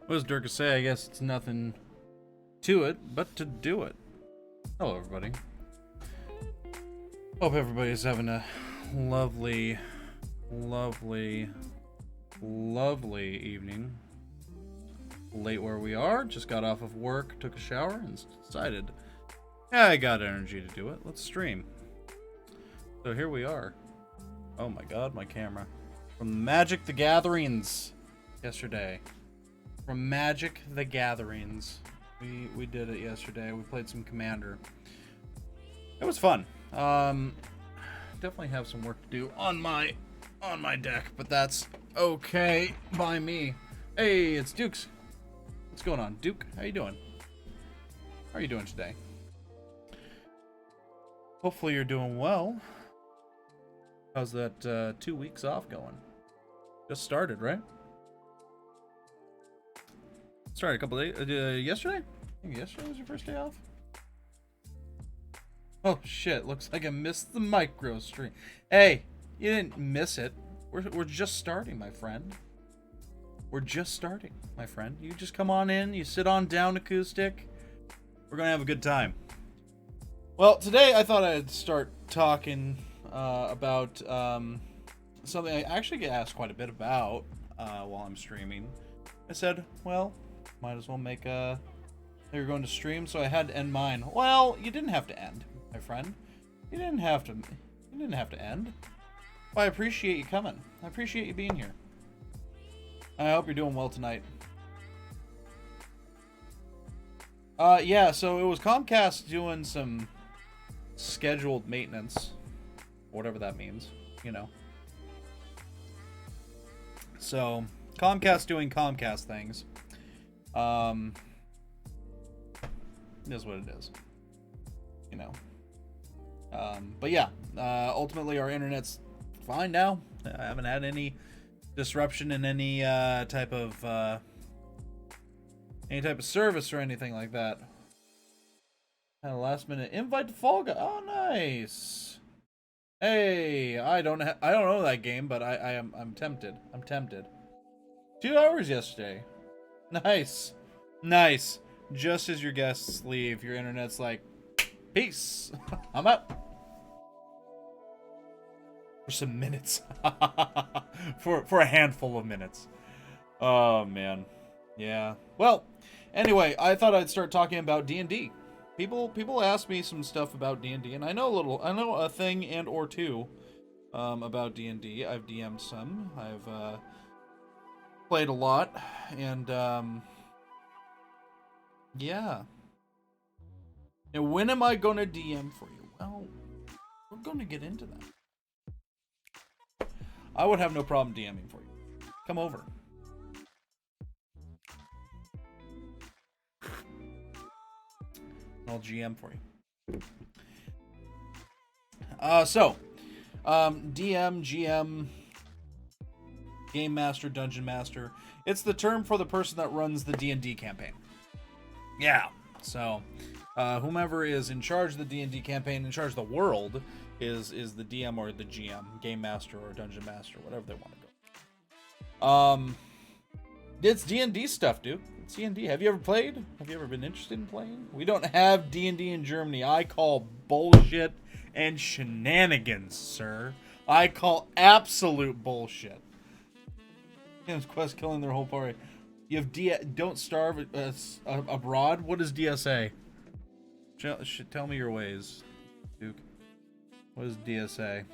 What does Durka say? I guess it's nothing to it but to do it. Hello, everybody. Hope everybody's having a lovely, lovely, lovely evening. Late where we are. Just got off of work, took a shower, and decided, yeah, I got energy to do it. Let's stream. So here we are. Oh my god, my camera. From Magic the Gatherings yesterday. From Magic the Gatherings. We did it yesterday. We played some Commander. It was fun. Definitely have some work to do on my deck, but that's okay by me. Hey, it's Dukes. What's going on, Duke? How you doing? How are you doing today? Hopefully you're doing well. How's that 2 weeks off going? Just started, right? Started a couple days. Yesterday? I think yesterday was your first day off. Oh shit! Looks like I missed the micro stream. Hey, you didn't miss it. We're just starting, my friend. We're just starting, my friend. You just come on in. You sit on down, acoustic. We're gonna have a good time. Well, today I thought I'd start talking about something I actually get asked quite a bit about while I'm streaming. I said, well, might as well make a... You're going to stream, so I had to end mine. Well, you didn't have to end, my friend. You didn't have to end. Well, I appreciate you coming. I appreciate you being here. I hope you're doing well tonight. Yeah, so it was Comcast doing some scheduled maintenance. Whatever that means, you know. So, Comcast doing Comcast things. It is what it is. You know. But yeah, ultimately our internet's fine now. I haven't had any disruption in any type of service or anything like that. Had a last minute invite to Fall Guys. Oh, nice. Hey, I don't know that game, but I'm tempted. I'm tempted. 2 hours yesterday. Nice. Nice. Just as your guests leave, your internet's like, peace. I'm up. For some minutes. for a handful of minutes. Oh man. Yeah. Well, anyway, I thought I'd start talking about D&D. People ask me some stuff about D&D, and I know a thing and or two about D&D. I've DM'd some. I've played a lot, and yeah. And when am I gonna DM for you? Well, we're gonna get into that. I would have no problem DMing for you. Come over. I'll GM for you. DM, GM, Game Master, Dungeon Master. It's the term for the person that runs the D&D campaign. Yeah. So, whomever is in charge of the D&D campaign, in charge of the world, is the DM or the GM, Game Master or Dungeon Master, whatever they want to go. It's D&D stuff, dude. It's D&D. Have you ever played? Have you ever been interested in playing? We don't have D&D in Germany. I call bullshit and shenanigans, sir. I call absolute bullshit. Quest killing their whole party. You have don't starve abroad. What is DSA? Tell me your ways, Duke. What is DSA?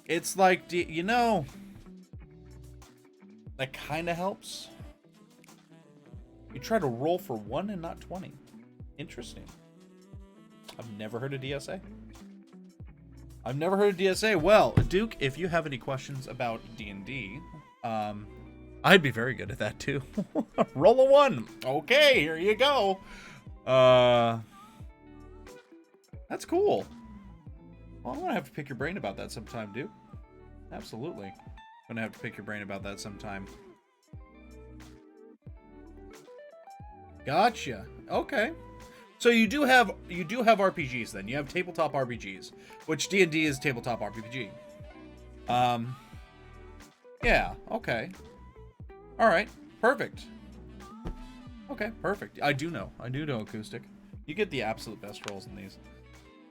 It's like, you know, that kind of helps. You try to roll for 1 and not 20. Interesting. I've never heard of DSA. I've never heard of DSA. Well, Duke, if you have any questions about D&D, I'd be very good at that too. Roll a 1. Okay, here you go. That's cool. Well, I'm gonna have to pick your brain about that sometime, Duke. Absolutely. I'm gonna have to pick your brain about that sometime. Gotcha. Okay. So you do have RPGs then. You have tabletop RPGs, which D&D is tabletop RPG. Yeah, okay. Alright, perfect. Okay, perfect. I do know Acoustic. You get the absolute best rolls in these.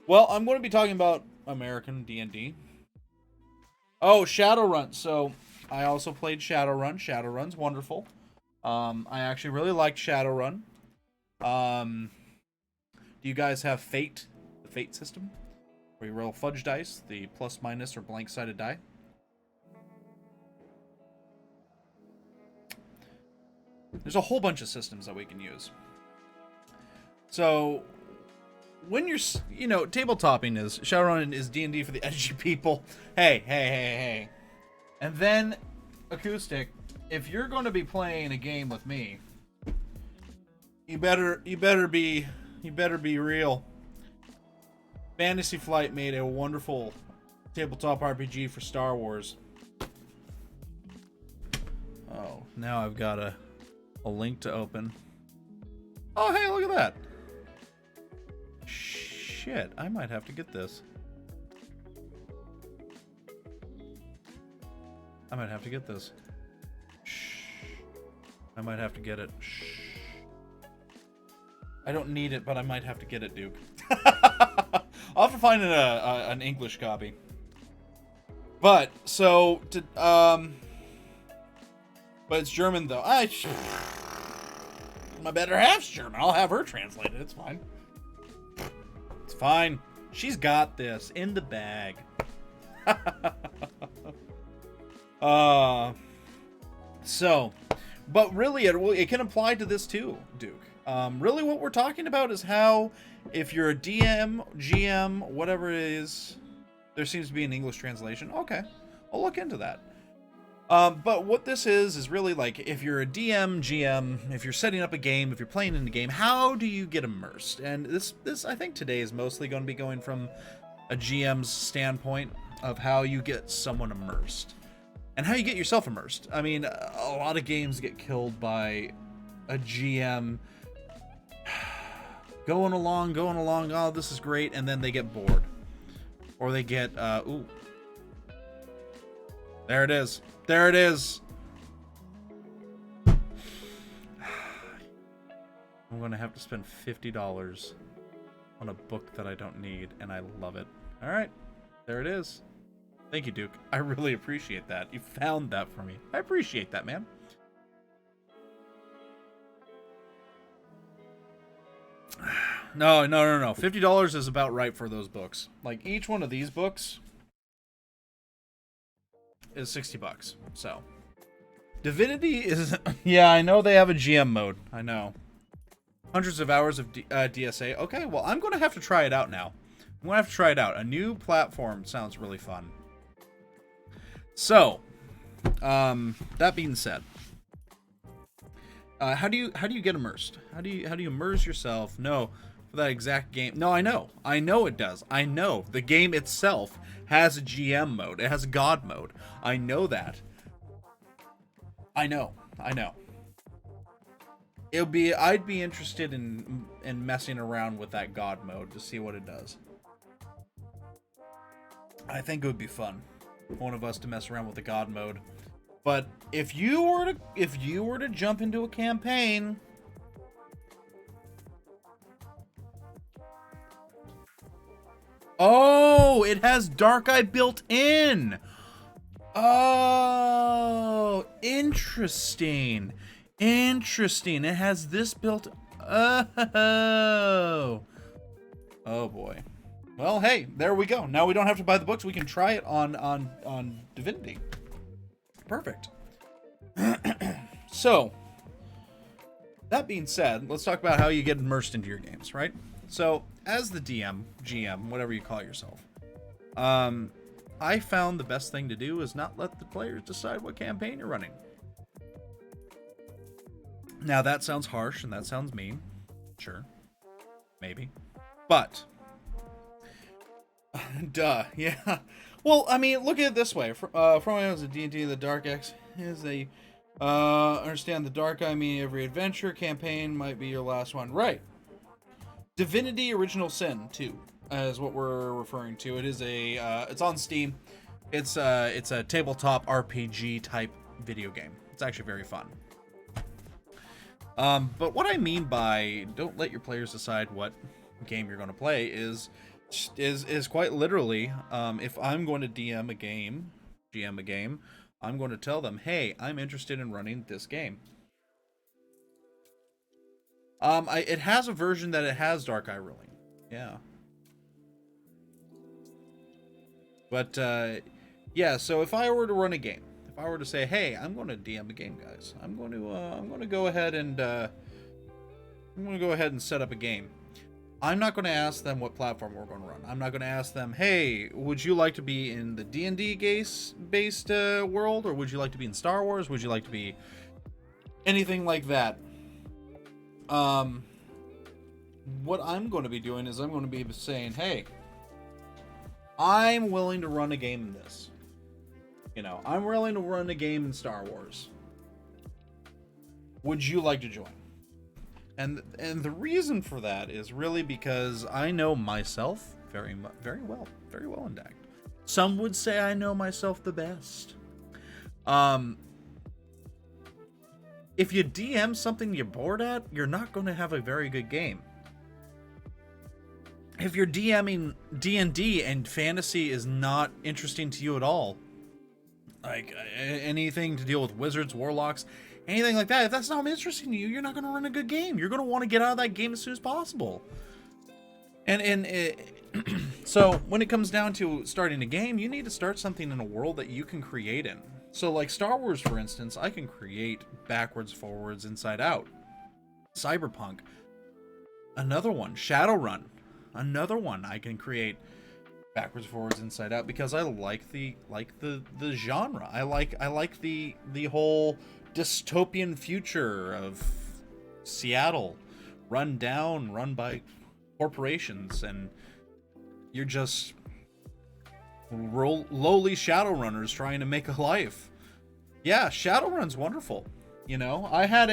Well, I'm going to be talking about American D&D. Oh, Shadowrun. So, I also played Shadowrun. Shadowrun's wonderful. I actually really liked Shadowrun. Do you guys have Fate? The Fate system? Where you roll fudge dice, the plus, minus, or blank-sided die? There's a whole bunch of systems that we can use. So, when you're, you know, tabletopping is, Shadowrun is D&D for the edgy people. Hey. And then, Acoustic, if you're going to be playing a game with me, you better be real. Fantasy Flight made a wonderful tabletop RPG for Star Wars. Oh, now I've got a link to open. Oh, hey, look at that. Shit, I might have to get this. I might have to get this. I might have to get it. I don't need it, but I might have to get it, Duke. I'll have to find an English copy. But, so, but it's German, though. My better half's German. I'll have her translate it. It's fine. It's fine. She's got this in the bag. So, but really, it can apply to this too, Duke. Really, what we're talking about is how, if you're a DM, GM, whatever it is, there seems to be an English translation. Okay, I'll look into that. But what this is really like, if you're a DM, GM, if you're setting up a game, if you're playing in a game, how do you get immersed? And this I think today is mostly going to be going from a GM's standpoint of how you get someone immersed. And how you get yourself immersed. I mean, a lot of games get killed by a GM going along, oh, this is great, and then they get bored. Or they get, ooh. There it is. There it is. I'm going to have to spend $50 on a book that I don't need, and I love it. All right. There it is. Thank you, Duke. I really appreciate that. You found that for me. I appreciate that, man. No. $50 is about right for those books. Like, each one of these books is $60. So, Divinity is... Yeah, I know they have a GM mode. I know. Hundreds of hours of DSA. Okay, well, I'm going to have to try it out now. I'm going to have to try it out. A new platform sounds really fun. So, that being said, how do you get immersed? How do you immerse yourself? No, for that exact game. No, I know it does. I know the game itself has a GM mode. It has a God mode. I know that. I know. I'd be interested in messing around with that God mode to see what it does. I think it would be fun. One of us to mess around with the God mode. But if you were to jump into a campaign, oh, it has Dark Eye built in. Oh, interesting. It has this built. Oh boy. Well, hey, there we go. Now we don't have to buy the books. We can try it on Divinity. Perfect. So, that being said, let's talk about how you get immersed into your games, right? So, as the DM, GM, whatever you call yourself, I found the best thing to do is not let the players decide what campaign you're running. Now, that sounds harsh and that sounds mean. Sure. Maybe. But... Duh, yeah. Well, I mean, look at it this way. From as a D&D, the Dark X is a... understand the Dark Eye meaning every adventure campaign might be your last one. Right. Divinity Original Sin 2 is what we're referring to. It is a... it's on Steam. It's a tabletop RPG type video game. It's actually very fun. But what I mean by don't let your players decide what game you're going to play is quite literally, if I'm going to GM a game, I'm going to tell them, hey, I'm interested in running this game. It has a version that it has Dark Eye ruling. Yeah. But, yeah, so if I were to run a game, if I were to say, hey, I'm going to DM a game, guys, I'm going to go ahead and set up a game. I'm not going to ask them what platform we're going to run. I'm not going to ask them, hey, would you like to be in the D&D based world, or would you like to be in Star Wars? Would you like to be anything like that? What I'm going to be doing is I'm going to be saying, hey, I'm willing to run a game in this. You know, I'm willing to run a game in Star Wars. Would you like to join? And the reason for that is really because I know myself very well in DACT. Some would say I know myself the best. If you DM something you're bored at, you're not going to have a very good game. If you're DMing D&D and fantasy is not interesting to you at all, like anything to deal with wizards, warlocks, anything like that, if that's not interesting to you, you're not going to run a good game. You're going to want to get out of that game as soon as possible. So when it comes down to starting a game, you need to start something in a world that you can create in. So like Star Wars, for instance, I can create backwards, forwards, inside out. Cyberpunk, another one. Shadowrun, another one I can create backwards, forwards, inside out, because I like the genre. I like the whole dystopian future of Seattle, run by corporations, and you're just lowly Shadowrunners trying to make a life. Yeah, Shadowrun's wonderful. You know, I had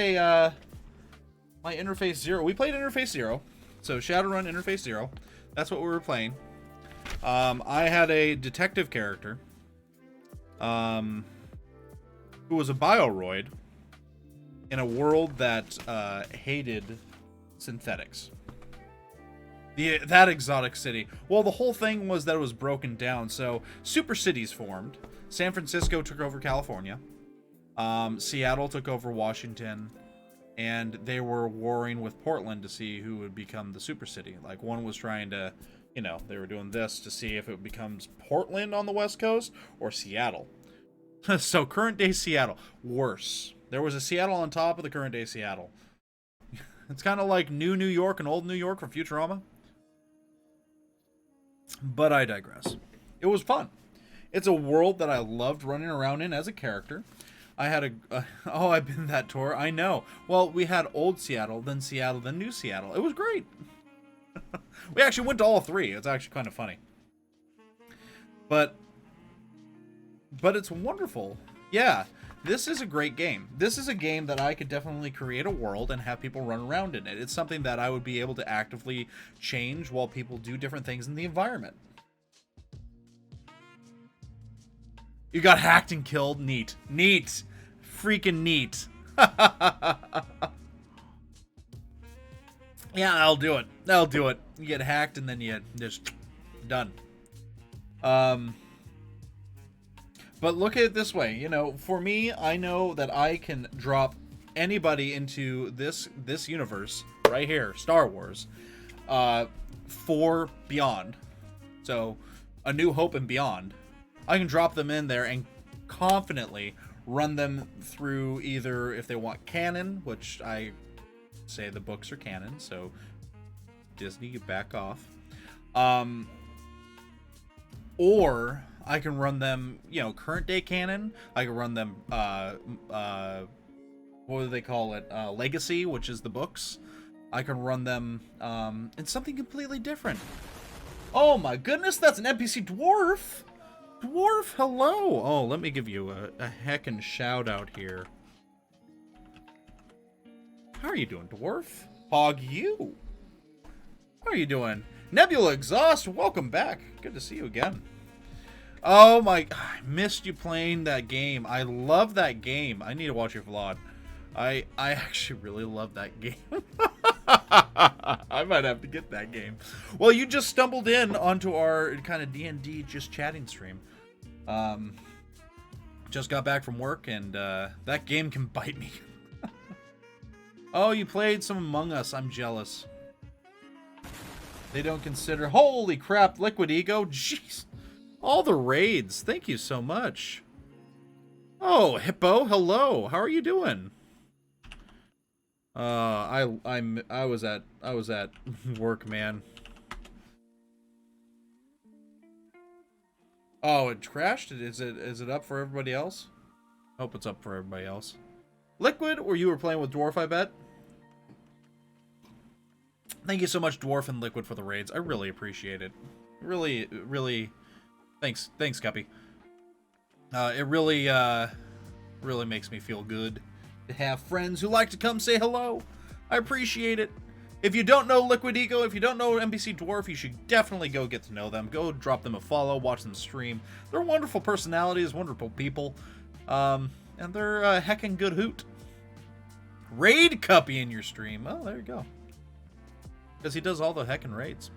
my Interface Zero. We played Interface Zero, so Shadowrun Interface Zero. That's what we were playing. I had a detective character, who was a Bioroid in a world that hated synthetics. That exotic city. Well, the whole thing was that it was broken down. So super cities formed. San Francisco took over California. Seattle took over Washington. And they were warring with Portland to see who would become the super city. Like, one was trying to, you know, they were doing this to see if it becomes Portland on the West Coast or Seattle. So current day Seattle, worse. There was a Seattle on top of the current day Seattle. It's kind of like New York and Old New York from Futurama. But I digress. It was fun. It's a world that I loved running around in as a character. I had oh, I've been that tour. I know. Well, we had old Seattle, then new Seattle. It was great. We actually went to all three. It's actually kind of funny. But it's wonderful. Yeah, this is a great game. This is a game that I could definitely create a world and have people run around in it. It's something that I would be able to actively change while people do different things in the environment. You got hacked and killed. Neat. Neat. Freaking neat. Yeah, I'll do it. I'll do it. You get hacked and then you just done. But look at it this way, you know, for me, I know that I can drop anybody into this universe right here, Star Wars, for Beyond. So, A New Hope and Beyond. I can drop them in there and confidently run them through either, if they want canon, which I say the books are canon, so Disney, you back off. Or I can run them, you know, current day canon. I can run them, what do they call it? Legacy, which is the books. I can run them in something completely different. Oh my goodness, that's an NPC dwarf! Dwarf, hello! Oh, let me give you a heckin' shout out here. How are you doing, dwarf? Hog you! How are you doing? Nebula Exhaust, welcome back. Good to see you again. Oh my, I missed you playing that game. I love that game. I need to watch your vlog. I actually really love that game. I might have to get that game. Well, you just stumbled in onto our kind of D&D just chatting stream. Just got back from work, and that game can bite me. Oh, you played some Among Us. I'm jealous. They don't consider... Holy crap, Liquid Ego. Jeez. All the raids. Thank you so much. Oh, Hippo, hello. How are you doing? I was at work, man. Oh, it crashed. Is it up for everybody else? Hope it's up for everybody else. Liquid, or you were playing with Dwarf, I bet? Thank you so much, Dwarf and Liquid, for the raids. I really appreciate it. Really, really. Thanks, Guppy. It really, really makes me feel good to have friends who like to come say hello. I appreciate it. If you don't know Liquid Ego, if you don't know NPC Dwarf, you should definitely go get to know them. Go drop them a follow, watch them stream. They're wonderful personalities, wonderful people. And they're a heckin' good hoot. Raid Cuppy in your stream. Oh, there you go. Because he does all the heckin' raids.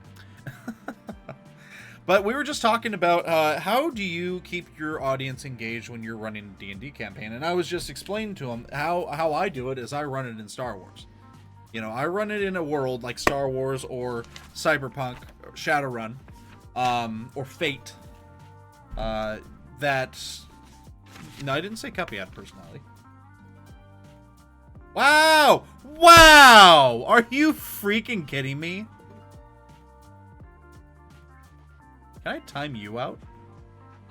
But we were just talking about how do you keep your audience engaged when you're running a D&D campaign. And I was just explaining to him how I do it is I run it in Star Wars. You know, I run it in a world like Star Wars or Cyberpunk, or Shadowrun, or Fate. That... No, I didn't say Cuppy had a personality. Wow! Wow! Are you freaking kidding me? Can I time you out?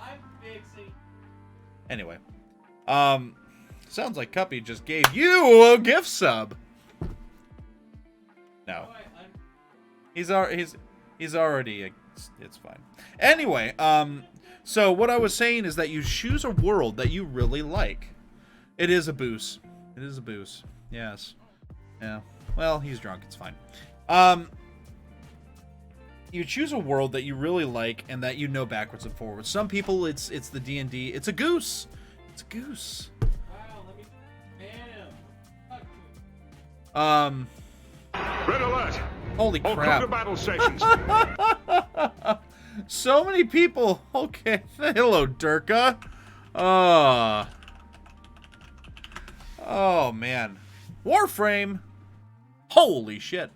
I'm fixing. Anyway. Sounds like Cuppy just gave you a gift sub. No. He's already... It's fine. Anyway, so what I was saying is that you choose a world that you really like. It is a boost. It is a boost. Yes. Yeah. Well, he's drunk. It's fine. You choose a world that you really like and that you know backwards and forwards. Some people, it's the D&D. It's a goose. It's a goose. Wow, let me ban him. Red alert! Holy All crap. crew to battle stations. So many people. Okay. Hello, Durka. Oh, man. Warframe. Holy shit.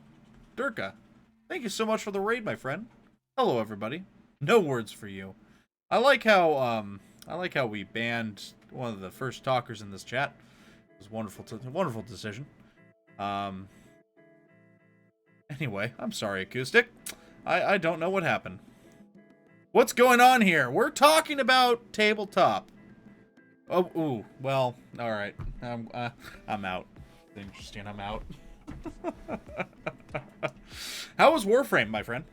Durka, thank you so much for the raid, my friend. Hello, everybody. No words for you. I like how we banned one of the first talkers in this chat. It was wonderful. Wonderful decision. Anyway, I'm sorry, Acoustic. I don't know what happened. What's going on here? We're talking about tabletop. Oh, ooh, well, all right. I'm out. Interesting. I'm out. How was Warframe, my friend?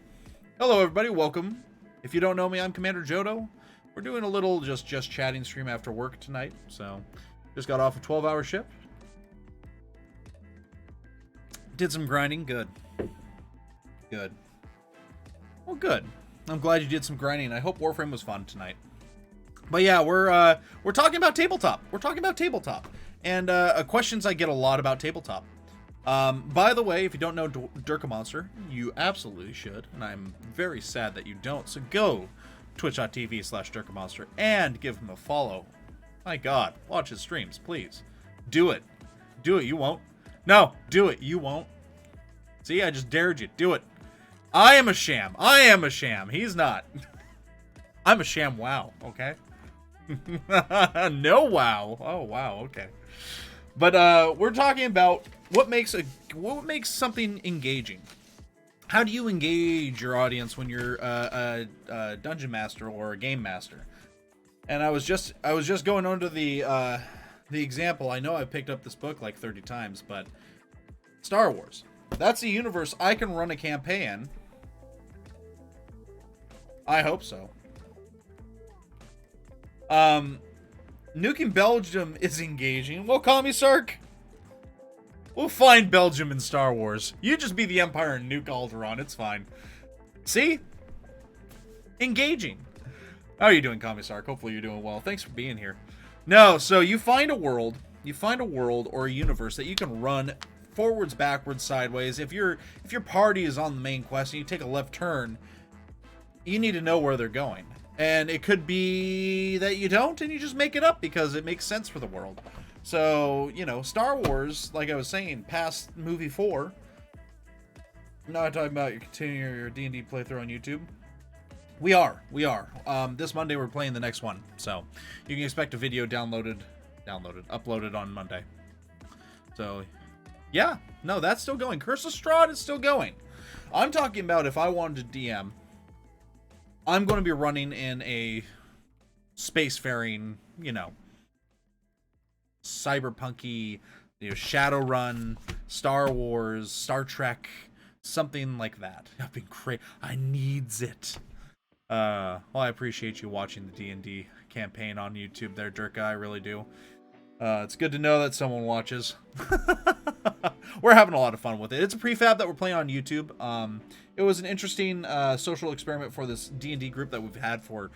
Hello, everybody. Welcome. If you don't know me, I'm Commander Jodo. We're doing a little just chatting stream after work tonight. So, just got off a 12-hour shift. Did some grinding. Good. Good. Well, good. I'm glad you did some grinding. I hope Warframe was fun tonight. But yeah, we're talking about tabletop. We're talking about tabletop. And questions I get a lot about tabletop. By the way, if you don't know Durka Monster, you absolutely should. And I'm very sad that you don't. So go twitch.tv/Durka Monster and give him a follow. My God, watch his streams, please. Do it. Do it. You won't. No, do it. You won't. See, I just dared you. Do it. I am a sham. I am a sham. He's not. I'm a sham. Wow. Okay. No wow. Oh wow. Okay. But we're talking about what makes something engaging. How do you engage your audience when you're a dungeon master or a game master? And I was just going under the example. I know I've picked up this book like 30 times, but Star Wars. That's a universe I can run a campaign. I hope so. Nuking Belgium is engaging. Well, call me Sark. We'll find Belgium in Star Wars. You just be the Empire and nuke Alderaan. It's fine. See? Engaging. How are you doing, Commissar? Hopefully you're doing well. Thanks for being here. No, so you find a world, or a universe that you can run forwards, backwards, sideways. If your party is on the main quest and you take a left turn, you need to know where they're going. And it could be that you don't, and you just make it up because it makes sense for the world. So, you know, Star Wars, like I was saying, past movie 4. I'm not talking about you continuing your D&D playthrough on YouTube. We are. This Monday we're playing the next one, so you can expect a video uploaded on Monday. So, yeah, no, that's still going. Curse of Strahd is still going. I'm talking about if I wanted to DM, I'm going to be running in a spacefaring, you know, cyberpunky, you know, Shadowrun, Star Wars, Star Trek, something like that. I've been crazy. I needs it. Well, I appreciate you watching the D&D campaign on YouTube there, Dirk. I really do. It's good to know that someone watches. We're having a lot of fun with it. It's a prefab that we're playing on YouTube. It was an interesting social experiment for this D&D group that we've had for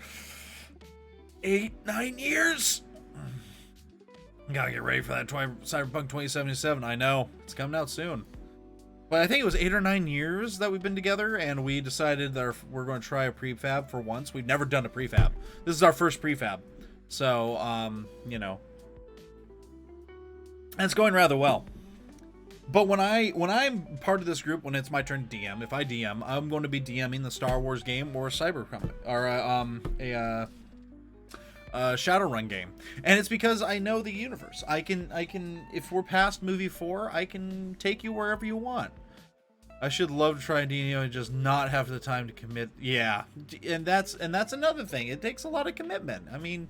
8-9 years. Gotta get ready for that Cyberpunk 2077. I know. It's coming out soon. But I think it was 8 or 9 years that we've been together, and we decided that we're going to try a prefab for once. We've never done a prefab. This is our first prefab. So, you know. And it's going rather well. But when I'm part of this group, when it's my turn to DM, if I DM, I'm going to be DMing the Star Wars game or a Cyberpunk, or a Shadowrun game. And it's because I know the universe. I can if we're past movie 4, I can take you wherever you want. I should love to try D&D and just not have the time to commit. Yeah. And that's another thing. It takes a lot of commitment. I mean,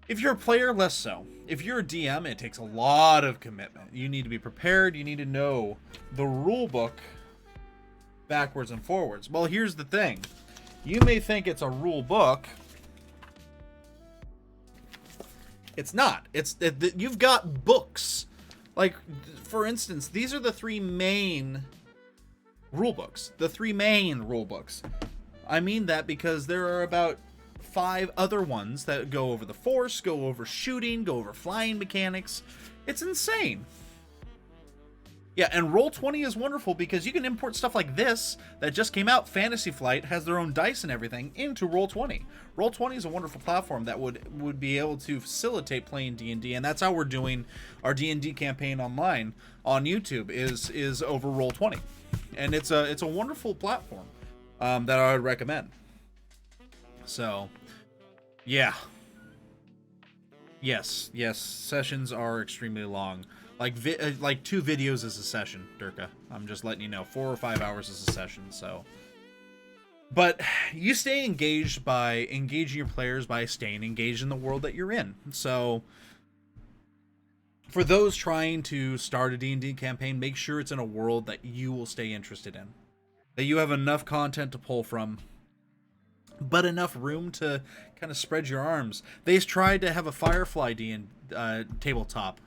if you're a player, less so. If you're a DM, it takes a lot of commitment. You need to be prepared. You need to know the rule book backwards and forwards. Well, here's the thing. You may think it's a rule book. It's not. You've got books. Like, for instance, these are the 3 main rule books. The 3 main rule books. I mean that because there are about 5 other ones that go over the Force, go over shooting, go over flying mechanics. It's insane. Yeah, and Roll20 is wonderful because you can import stuff like this that just came out. Fantasy Flight has their own dice and everything into Roll20. Roll20 is a wonderful platform that would be able to facilitate playing D&D, and that's how we're doing our D&D campaign online on YouTube is over Roll20, and it's a wonderful platform that I would recommend. So, yeah, yes, sessions are extremely long. Like 2 videos is a session, Durka. I'm just letting you know. 4 or 5 hours is a session, so. But you stay engaged by engaging your players by staying engaged in the world that you're in. So, for those trying to start a D&D campaign, make sure it's in a world that you will stay interested in. That you have enough content to pull from, but enough room to kind of spread your arms. They tried to have a Firefly tabletop.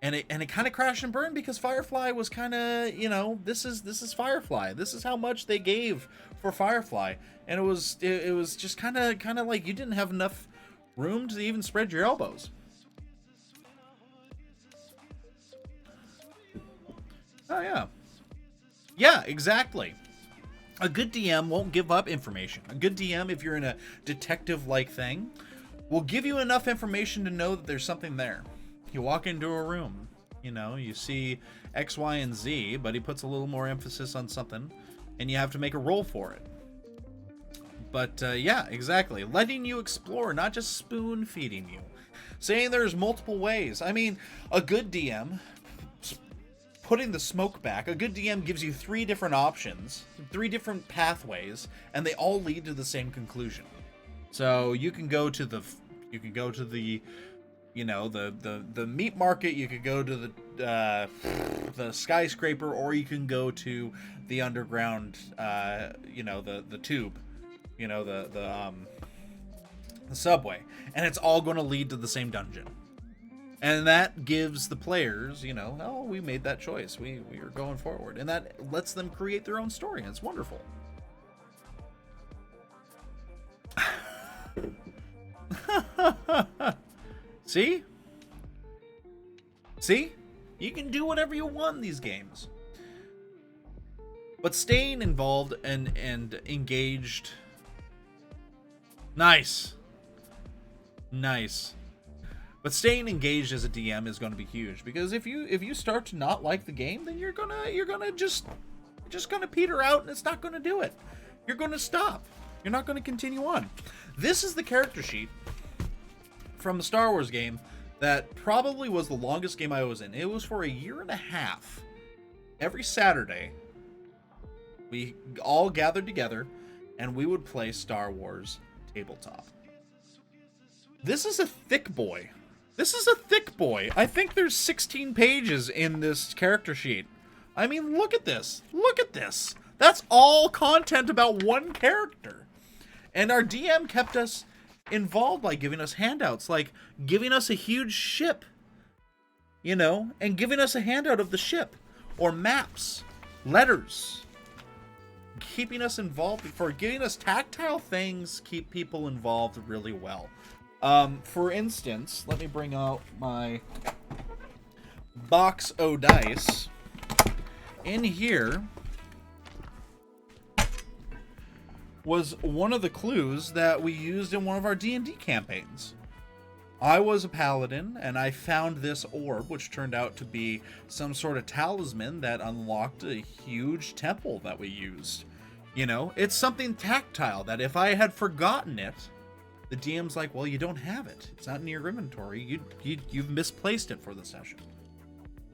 And it kind of crashed and burned because Firefly was kind of, you know, this is Firefly. This is how much they gave for Firefly, and it was just kind of like you didn't have enough room to even spread your elbows. Oh yeah, exactly. A good DM won't give up information. A good DM, if you're in a detective-like thing, will give you enough information to know that there's something there. You walk into a room, you know, you see X, Y, and Z, but he puts a little more emphasis on something, and you have to make a roll for it. But, yeah, exactly. Letting you explore, not just spoon-feeding you. Saying there's multiple ways. I mean, a good DM, putting the smoke back, a good DM gives you 3 different options, 3 different pathways, and they all lead to the same conclusion. So you can go to the you know, the meat market, you could go to the skyscraper, or you can go to the underground, you know, the tube, you know, the subway, and it's all going to lead to the same dungeon. And that gives the players, you know, oh, we made that choice, we are going forward, and that lets them create their own story, and it's wonderful. See? See? You can do whatever you want in these games. But staying involved and engaged. Nice. Nice. But staying engaged as a DM is going to be huge, because if you start to not like the game, then you're gonna just gonna peter out, and it's not gonna do it. You're gonna stop. You're not gonna continue on. This is the character sheet from the Star Wars game that probably was the longest game I was in. It was for a year and a half. Every Saturday, we all gathered together, and we would play Star Wars tabletop. This is a thick boy. This is a thick boy. I think there's 16 pages in this character sheet. I mean, look at this. Look at this. That's all content about one character. And our DM kept us involved by giving us handouts, like giving us a huge ship, you know, and giving us a handout of the ship, or maps, letters, keeping us involved, for giving us tactile things, keep people involved really well. For instance, let me bring out my box o' dice. In here was one of the clues that we used in one of our D&D campaigns. I was a paladin, and I found this orb, which turned out to be some sort of talisman that unlocked a huge temple that we used. You know, it's something tactile that if I had forgotten it, the DM's like, well, you don't have it. It's not in your inventory. You've misplaced it for the session.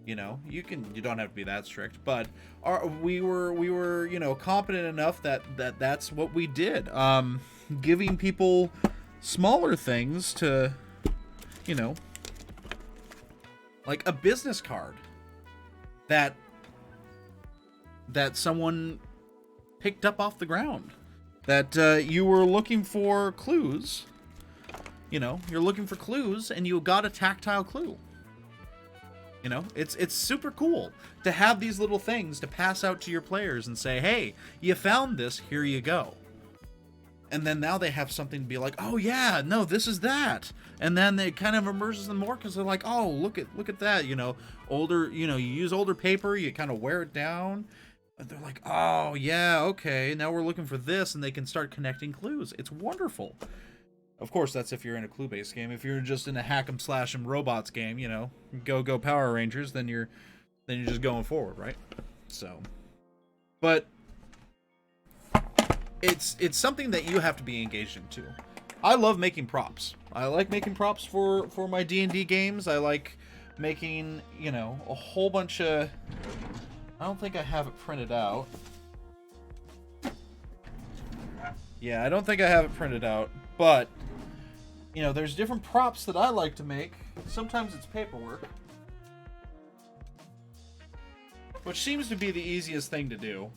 You know, you don't have to be that strict, but we were, you know, competent enough that's what we did. Giving people smaller things to, you know, like a business card that someone picked up off the ground, that you were looking for clues. You know, you're looking for clues and you got a tactile clue. You know, it's super cool to have these little things to pass out to your players and say, hey, you found this, here you go. And then now they have something to be like, oh yeah, no, this is that. And then it kind of immerses them more, because they're like, oh, look at that. You know, older, you know, you use older paper, you kind of wear it down. And they're like, oh yeah, okay, now we're looking for this, and they can start connecting clues. It's wonderful. Of course, that's if you're in a clue-based game. If you're just in a hack 'em slash 'em robots game, you know, go Power Rangers, then you're just going forward, right? So, but it's something that you have to be engaged in too. I love making props. I like making props for my D&D games. I like making, you know, a whole bunch of. I don't think I have it printed out. Yeah, I don't think I have it printed out, but you know, there's different props that I like to make. Sometimes it's paperwork, which seems to be the easiest thing to do.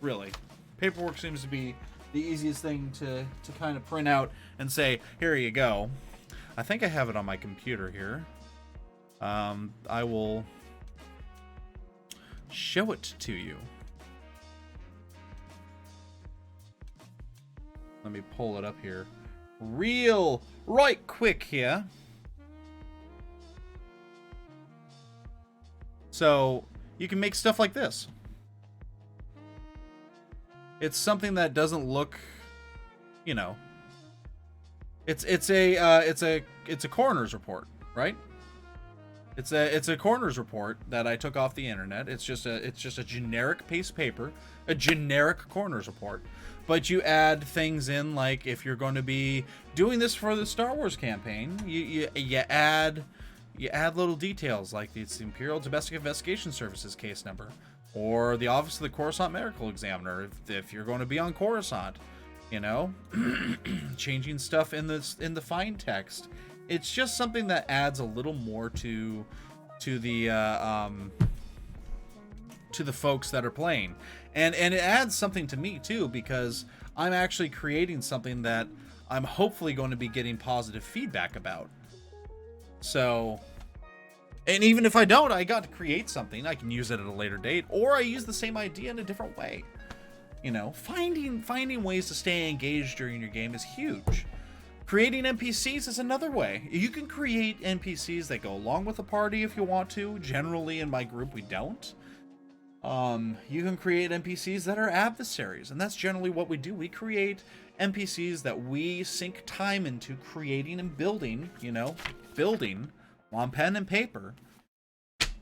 Really, paperwork seems to be the easiest thing to kind of print out and say, here you go. I think I have it on my computer here. I will show it to you. Let me pull it up here right quick here. So you can make stuff like this. It's something that doesn't look, you know, it's a coroner's report, right? It's a coroner's report that I took off the internet. It's just a generic piece of paper, a generic coroner's report. But you add things in, like if you're going to be doing this for the Star Wars campaign, you add little details, like it's the Imperial Domestic Investigation Services case number, or the Office of the Coruscant Medical Examiner if you're going to be on Coruscant, you know, changing stuff in the fine text. It's just something that adds a little more to the folks that are playing, and it adds something to me too, because I'm actually creating something that I'm hopefully going to be getting positive feedback about. So, and even if I don't, I got to create something. I can use it at a later date, or I use the same idea in a different way. You know, finding ways to stay engaged during your game is huge. Creating NPCs is another way. You can create NPCs that go along with a party if you want to. Generally, in my group, we don't. You can create NPCs that are adversaries, and that's generally what we do. We create NPCs that we sink time into creating and building, building on pen and paper,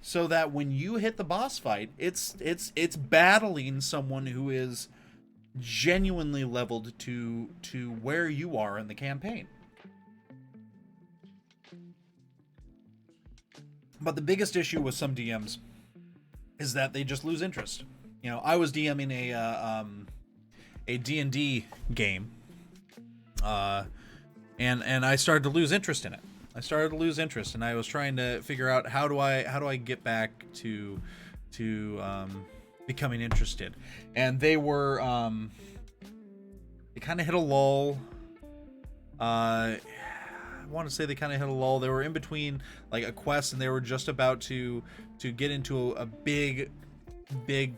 so that when you hit the boss fight, it's battling someone who is genuinely leveled to where you are in the campaign. But the biggest issue with some DMs is that they just lose interest. I was DMing a D&D game, and I started to lose interest in it. And I was trying to figure out how do I get back to becoming interested. And they were they kind of hit a lull. I want to say they kind of hit a lull. They were in between like a quest, and they were just about to get into a big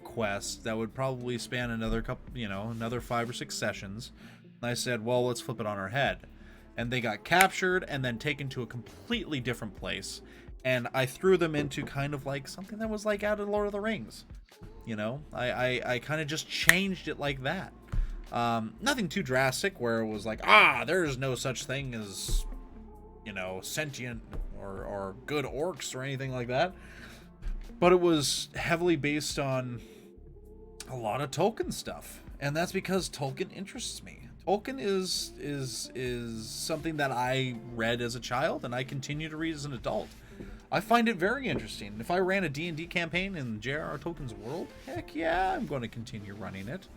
quest that would probably span another another 5 or 6 sessions. And I said, well, let's flip it on our head. And they got captured and then taken to a completely different place. And I threw them into kind of like something that was like out of Lord of the Rings. I kind of just changed it like that. Nothing too drastic where it was like, there's no such thing as, sentient or good orcs or anything like that. But it was heavily based on a lot of Tolkien stuff. And that's because Tolkien interests me. Tolkien is something that I read as a child and I continue to read as an adult. I find it very interesting. If I ran a D&D campaign in J.R.R. Tolkien's world, heck yeah, I'm going to continue running it.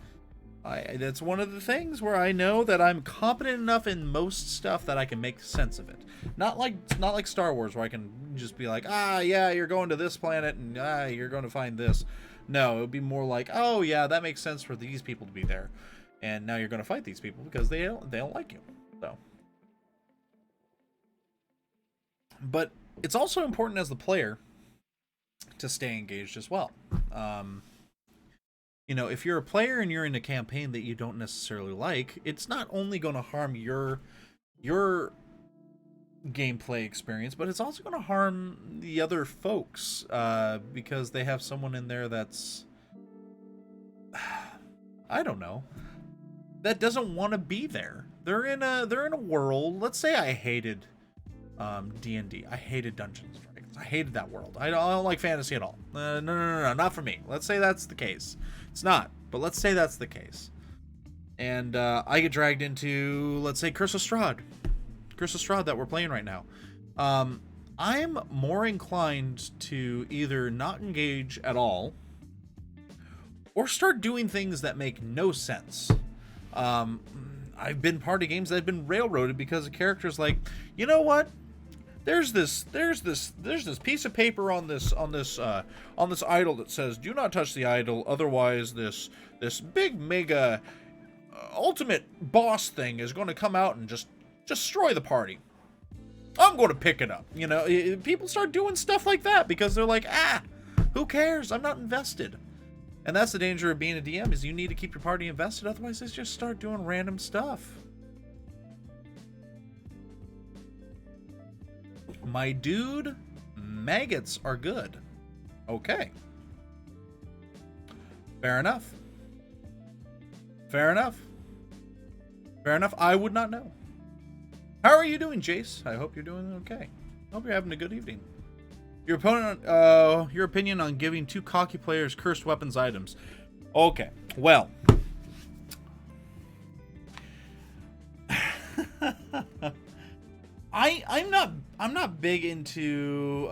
That's one of the things where I know that I'm competent enough in most stuff that I can make sense of it. Not like Star Wars where I can just be like, yeah, you're going to this planet and you're going to find this. No, it would be more like, oh yeah, that makes sense for these people to be there. And now you're going to fight these people because they don't like you. So, but it's also important as the player to stay engaged as well. If you're a player and you're in a campaign that you don't necessarily like, it's not only going to harm your gameplay experience, but it's also going to harm the other folks because they have someone in there that's, I don't know, that doesn't want to be there. They're in a world. Let's say I hated D&D. I hated Dungeons and Dragons. I hated that world. I don't like fantasy at all. No, not for me. Let's say that's the case. It's not, but let's say that's the case. And I get dragged into, let's say, Curse of Strahd that we're playing right now. I'm more inclined to either not engage at all or start doing things that make no sense. I've been part of games that have been railroaded because the character's like, you know what? There's this piece of paper on this idol that says, do not touch the idol, otherwise this big mega ultimate boss thing is going to come out and just destroy the party. I'm going to pick it up. People start doing stuff like that because they're like, who cares? I'm not invested. And that's the danger of being a DM, is you need to keep your party invested, otherwise they just start doing random stuff. My dude, maggots are good. Okay. Fair enough. I would not know. How are you doing, Jace? I hope you're doing okay. I hope you're having a good evening. Your opinion on giving 2 cocky players cursed weapons items. Okay, well. I'm not big into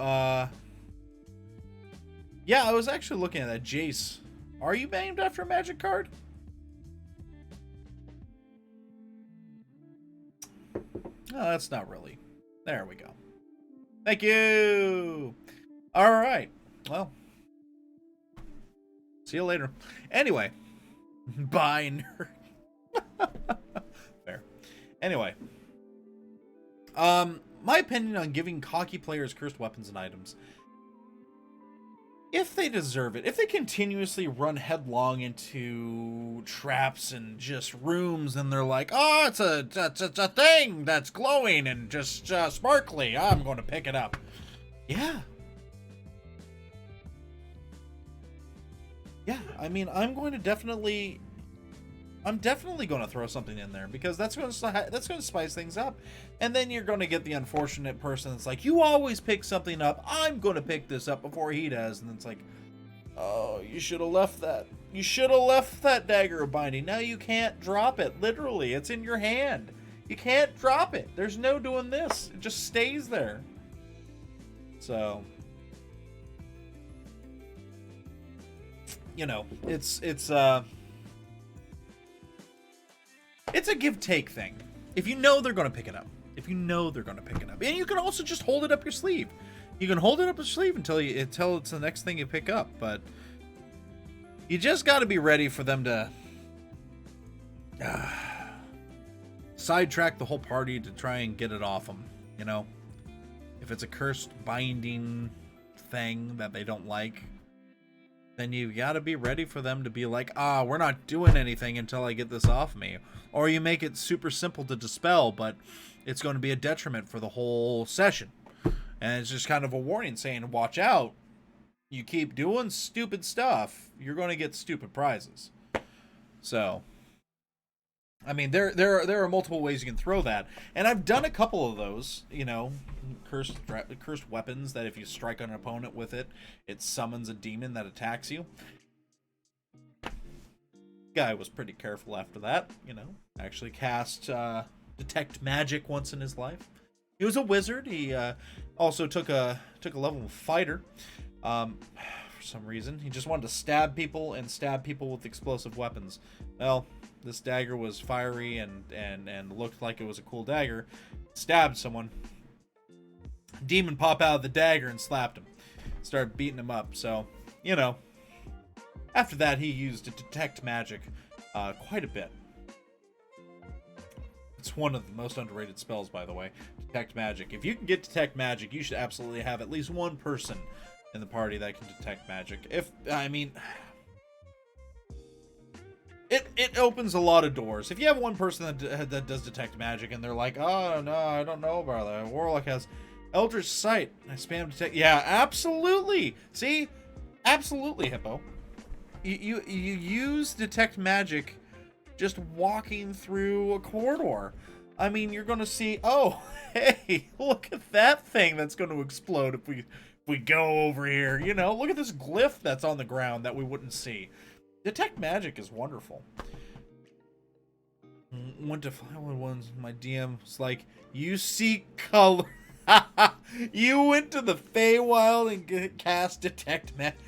yeah, I was actually looking at that. Jace, are you named after a magic card? No, that's not really. There we go. Thank you. All right. Well, see you later. Anyway, bye, nerd. Fair. Anyway, my opinion on giving cocky players cursed weapons and items. if they deserve it, if they continuously run headlong into traps and just rooms, and they're like, oh, it's a thing that's glowing and just sparkly, I'm going to pick it up. Yeah. Yeah, I mean, I'm definitely going to throw something in there, because that's going to spice things up. And then you're going to get the unfortunate person that's like, you always pick something up, I'm going to pick this up before he does. And it's like, oh, you should have left that. You should have left that dagger of binding. Now you can't drop it. Literally, it's in your hand. You can't drop it. There's no doing this. It just stays there. So, you know, it's a give-take thing. If you know they're going to pick it up. If you know they're going to pick it up. And you can also just hold it up your sleeve. You can hold it up your sleeve until it's the next thing you pick up. But you just got to be ready for them to sidetrack the whole party to try and get it off them, you know? If it's a cursed binding thing that they don't like, then you gotta be ready for them to be like, we're not doing anything until I get this off me. Or you make it super simple to dispel, but it's going to be a detriment for the whole session. And it's just kind of a warning saying, watch out. You keep doing stupid stuff, you're going to get stupid prizes. So, I mean, there are multiple ways you can throw that. And I've done a couple of those, you know, cursed weapons that if you strike an opponent with it, it summons a demon that attacks you. Guy was pretty careful after that, you know. Actually cast detect magic once in his life. He was a wizard. He also took a level fighter. For some reason, he just wanted to stab people with explosive weapons. Well, this dagger was fiery and looked like it was a cool dagger. Stabbed someone. Demon pop out of the dagger and slapped him. Started beating him up. So, you know, after that, he used to detect magic quite a bit. It's one of the most underrated spells, by the way. Detect magic. If you can get detect magic, you should absolutely have at least one person in the party that can detect magic. It opens a lot of doors. If you have one person that does detect magic and they're like, oh no, I don't know about that. Warlock has Eldritch Sight. I spam detect. Yeah, absolutely. See, absolutely, Hippo. You use detect magic just walking through a corridor. I mean, you're gonna see. Oh, hey, look at that thing that's going to explode if we go over here. You know, look at this glyph that's on the ground that we wouldn't see. Detect magic is wonderful. Went to Flywood ones. My DM was like, you see color. You went to the Feywild and cast detect magic.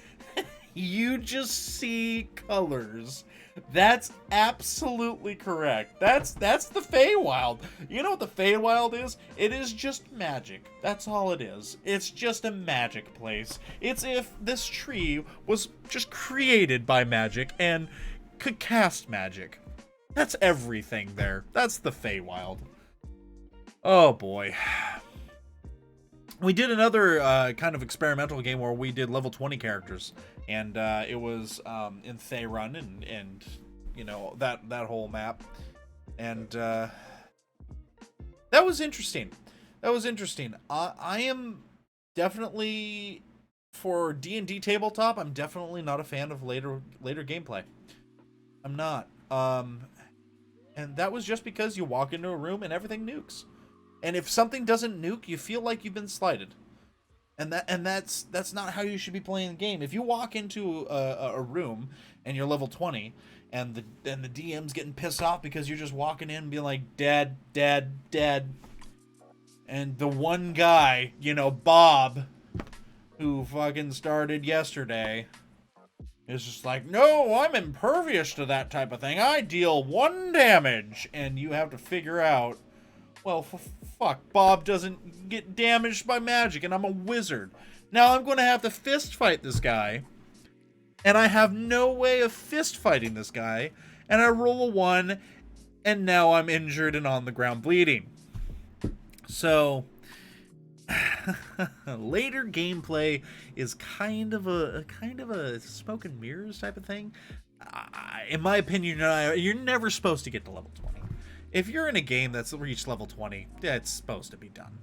You just see colors. That's absolutely correct. That's the Feywild. You know what the Feywild is? It is just magic. That's all it is. It's just a magic place. It's if this tree was just created by magic and could cast magic. That's everything there. That's the Feywild. Oh boy. We did another kind of experimental game where we did level 20 characters, and it was in Faerun and you know that whole map, and that was interesting. That was interesting. I am definitely, for D&D tabletop, I'm definitely not a fan of later gameplay. I'm not. And that was just because you walk into a room and everything nukes. And if something doesn't nuke, you feel like you've been slighted. And that's not how you should be playing the game. If you walk into a room and you're level 20 and the DM's getting pissed off because you're just walking in and being like, dead, dead, dead. And the one guy, you know, Bob, who fucking started yesterday, is just like, no, I'm impervious to that type of thing. I deal 1 damage. And you have to figure out, well, fuck, Bob doesn't get damaged by magic, and I'm a wizard. Now I'm going to have to fist fight this guy, and I have no way of fist fighting this guy, and I roll a 1, and now I'm injured and on the ground bleeding. So, later gameplay is kind of a smoke and mirrors type of thing. In my opinion, you're never supposed to get to level 20. If you're in a game that's reached level 20, yeah, it's supposed to be done.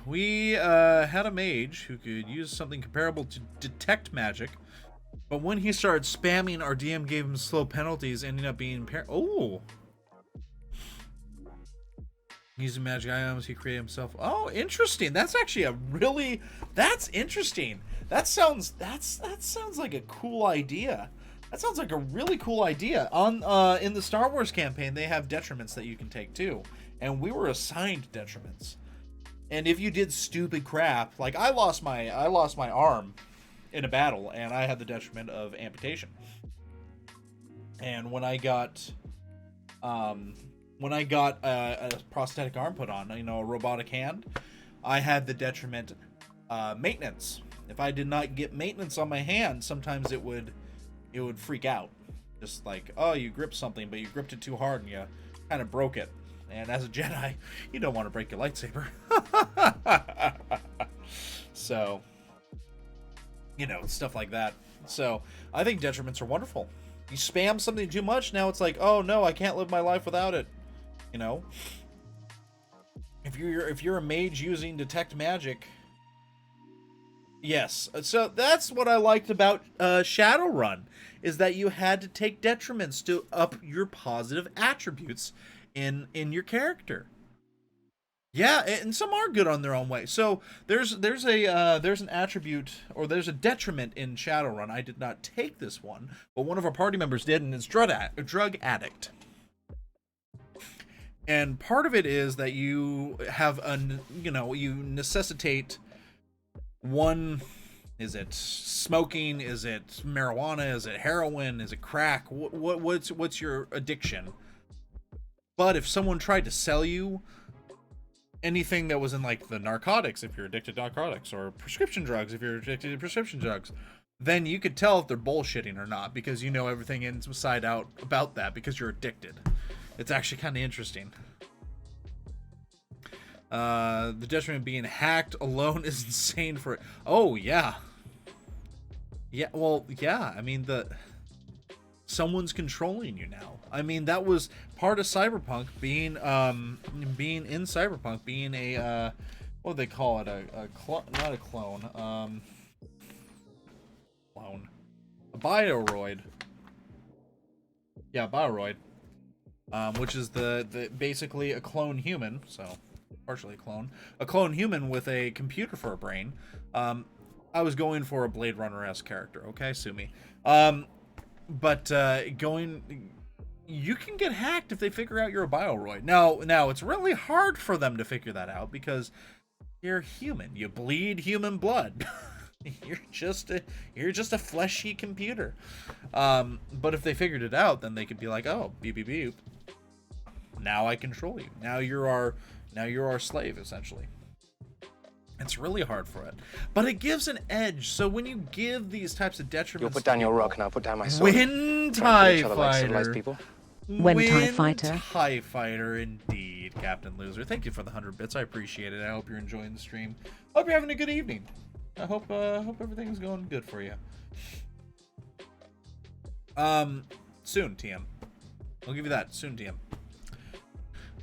We had a mage who could use something comparable to detect magic, but when he started spamming, our DM gave him slow penalties, ending up being using magic items he created himself. Oh, interesting. That's actually that's interesting. That sounds like a cool idea. That sounds like a really cool idea. On in the Star Wars campaign, they have detriments that you can take too, and we were assigned detriments. And if you did stupid crap, like I lost my arm in a battle, and I had the detriment of amputation. And when I got a prosthetic arm put on, a robotic hand, I had the detriment maintenance. If I did not get maintenance on my hand, sometimes it would freak out. Just like, oh, you gripped something, but you gripped it too hard and you kind of broke it. And as a Jedi, you don't want to break your lightsaber. So, stuff like that. So, I think detriments are wonderful. You spam something too much, now it's like, oh no, I can't live my life without it. If you're a mage using detect magic, yes. So that's what I liked about Shadowrun, is that you had to take detriments to up your positive attributes in your character. Yeah, and some are good on their own way. So there's an attribute, or there's a detriment in Shadowrun. I did not take this one, but one of our party members did, and it's drug addict. And part of it is that you have you necessitate one. Is it smoking? Is it marijuana? Is it heroin? Is it crack? What's your addiction? But if someone tried to sell you anything that was in like the narcotics, if you're addicted to narcotics, or prescription drugs, if you're addicted to prescription drugs, then you could tell if they're bullshitting or not, because you know everything inside out about that, because you're addicted. It's actually kind of interesting. The detriment being hacked alone is insane for it. Oh yeah. Yeah, well, yeah, I mean, someone's controlling you now. I mean, that was part of Cyberpunk, being in Cyberpunk, being a what do they call it? Not a clone. A Bioroid. Yeah, Bioroid. Which is the basically a clone human, so partially a clone human with a computer for a brain. I was going for a Blade Runner-esque character, okay, sue me. But you can get hacked if they figure out you're a Bioroid. Now it's really hard for them to figure that out, because you're human. You bleed human blood. You're just a fleshy computer. But if they figured it out, then they could be like, oh, beep beep beep. Now I control you. Now you're our slave, essentially. It's really hard for it, but it gives an edge. So when you give these types of detriments, you'll put down your rock and I'll put down my sword. Win TIE Fighter. TIE Fighter, indeed, Captain Loser. Thank you for the 100 bits. I appreciate it. I hope you're enjoying the stream. Hope you're having a good evening. I hope everything's going good for you. Soon, TM. I'll give you that. Soon, TM.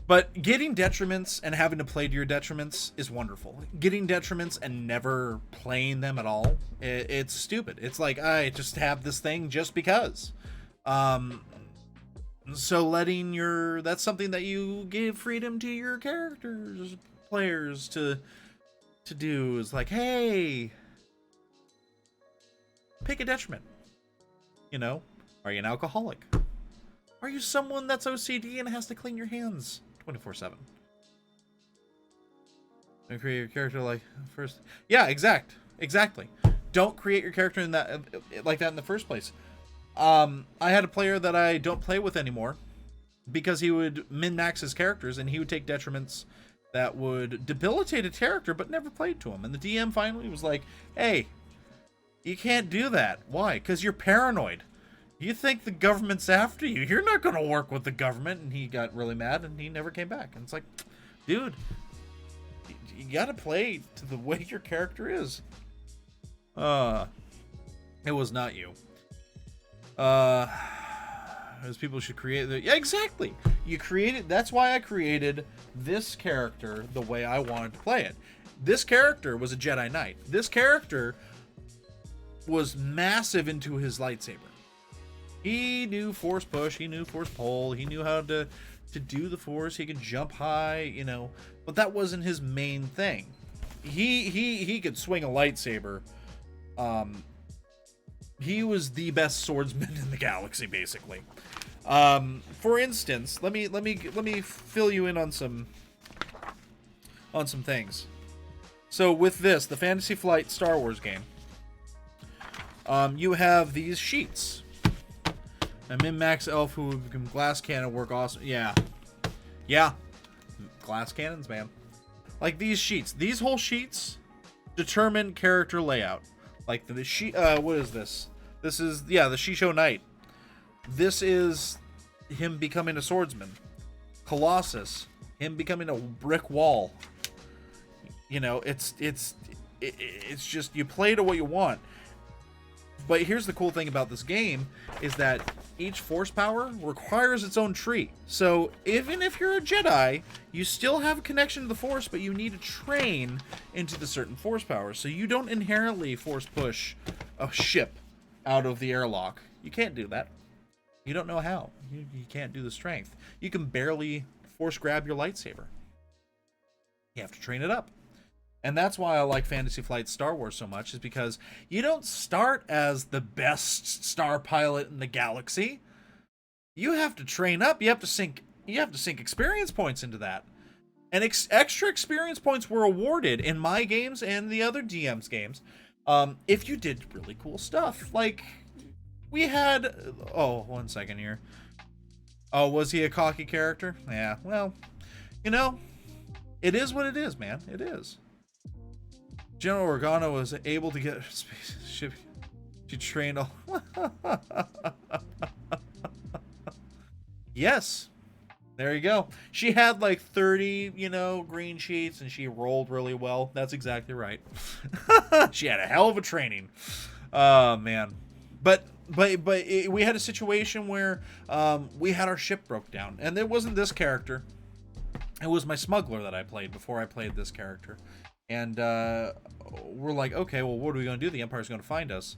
But getting detriments and having to play to your detriments is wonderful. Getting detriments and never playing them at all, it's stupid. It's like, I just have this thing just because. So that's something that you give freedom to your characters, players to do, is like, hey, pick a detriment. Are you an alcoholic? Are you someone that's OCD and has to clean your hands 24/7? And create your character like first. Yeah, exactly. Don't create your character in that like that in the first place. I had a player that I don't play with anymore because he would min-max his characters, and he would take detriments that would debilitate a character but never played to him. And the DM finally was like, hey, you can't do that. Why? Because you're paranoid. You think the government's after you. You're not going to work with the government. And he got really mad, and he never came back. And it's like, dude, you gotta play to the way your character is. It was not you. As people should create the, yeah, exactly. You created, that's why I created this character the way I wanted to play it. This character was a Jedi Knight. This character was massive into his lightsaber. He knew force push, he knew force pull, he knew how to do the force, he could jump high, you know, but that wasn't his main thing. He could swing a lightsaber. He was the best swordsman in the galaxy, basically. For instance, let me fill you in on some things. So with this, the Fantasy Flight Star Wars game, you have these sheets. A min-max elf who can glass cannon work awesome. Yeah, glass cannons, man. Like these sheets, these whole sheets determine character layout. Like the sheet, what is this? This is, yeah, the Shisho Knight. This is him becoming a swordsman. Colossus, him becoming a brick wall. You know, it's just, you play to what you want. But here's the cool thing about this game is that each force power requires its own tree. So even if you're a Jedi, you still have a connection to the force, but you need to train into the certain force powers. So you don't inherently force push a ship out of the airlock. You can't do that. You don't know how. You can't do the strength. You can barely force grab your lightsaber. You have to train it up. And that's why I like Fantasy Flight Star Wars so much, is because you don't start as the best star pilot in the galaxy. You have to train up. You have to sink experience points into that. And extra experience points were awarded in my games and the other DM's games if you did really cool stuff. Like, we had... Oh, 1 second here. Oh, was he a cocky character? Yeah, well, you know, it is what it is, man. It is. General Organa was able to get spaceship. She trained all. Yes, there you go. She had like 30, you know, green sheets, and she rolled really well. That's exactly right. She had a hell of a training. Oh man, but we had a situation where we had our ship broke down, and it wasn't this character. It was my smuggler that I played before I played this character. And we're like, okay, well, what are we going to do? The Empire's going to find us.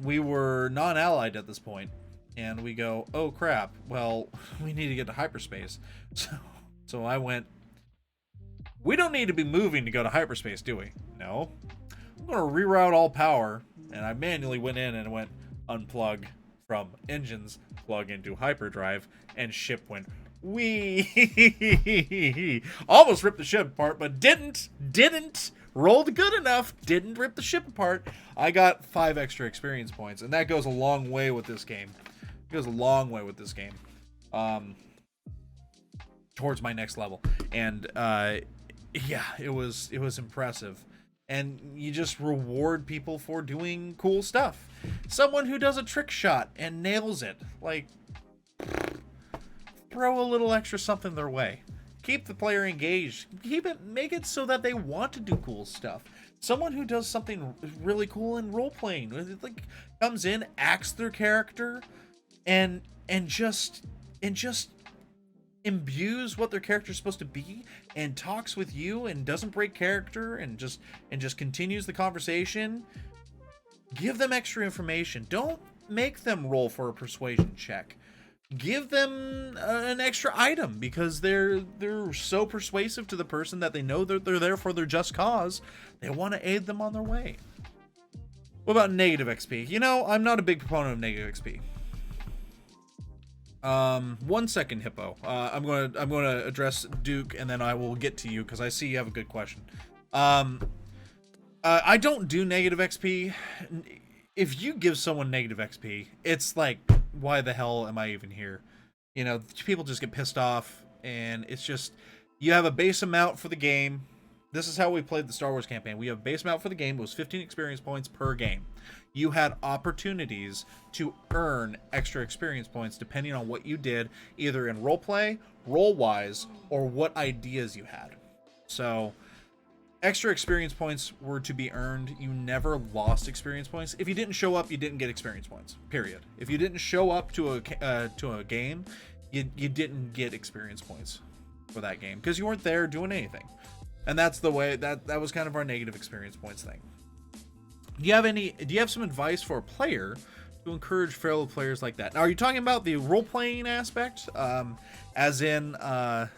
We were non-allied at this point, and we go, oh crap, well, we need to get to hyperspace. So I went, we don't need to be moving to go to hyperspace, do we? No. I'm going to reroute all power, and I manually went in and went unplug from engines, plug into hyperdrive, and ship went, wee. Almost ripped the ship apart, but didn't. Rolled good enough, didn't rip the ship apart. I got 5 extra experience points, and that goes a long way with this game. It goes a long way with this game. Towards my next level. And yeah, it was impressive. And you just reward people for doing cool stuff. Someone who does a trick shot and nails it, like, throw a little extra something their way. Keep the player engaged. Make it so that they want to do cool stuff. Someone who does something really cool in role playing, like, comes in, acts their character, and just imbues what their character is supposed to be, and talks with you, and doesn't break character, and just continues the conversation. Give them extra information. Don't make them roll for a persuasion check. Give them an extra item because they're so persuasive to the person that they know that they're there for their just cause. They want to aid them on their way. What about negative XP? You know, I'm not a big proponent of negative XP. 1 second, Hippo. I'm gonna address Duke, and then I will get to you because I see you have a good question. I don't do negative XP. If you give someone negative XP, it's like, why the hell am I even here? You know, people just get pissed off, and it's just, you have a base amount for the game, This is how we played the Star Wars campaign. We have base amount for the game. It was 15 experience points per game. You had opportunities to earn extra experience points depending on what you did, either in roleplay, role-wise, or what ideas you had. So, extra experience points were to be earned. You never lost experience points. If you didn't show up, you didn't get experience points. Period. If you didn't show up to a game, you didn't get experience points for that game because you weren't there doing anything. And that's the way that was kind of our negative experience points thing. Do you have some advice for a player to encourage fellow players like that? Now, are you talking about the role-playing aspect? As in, are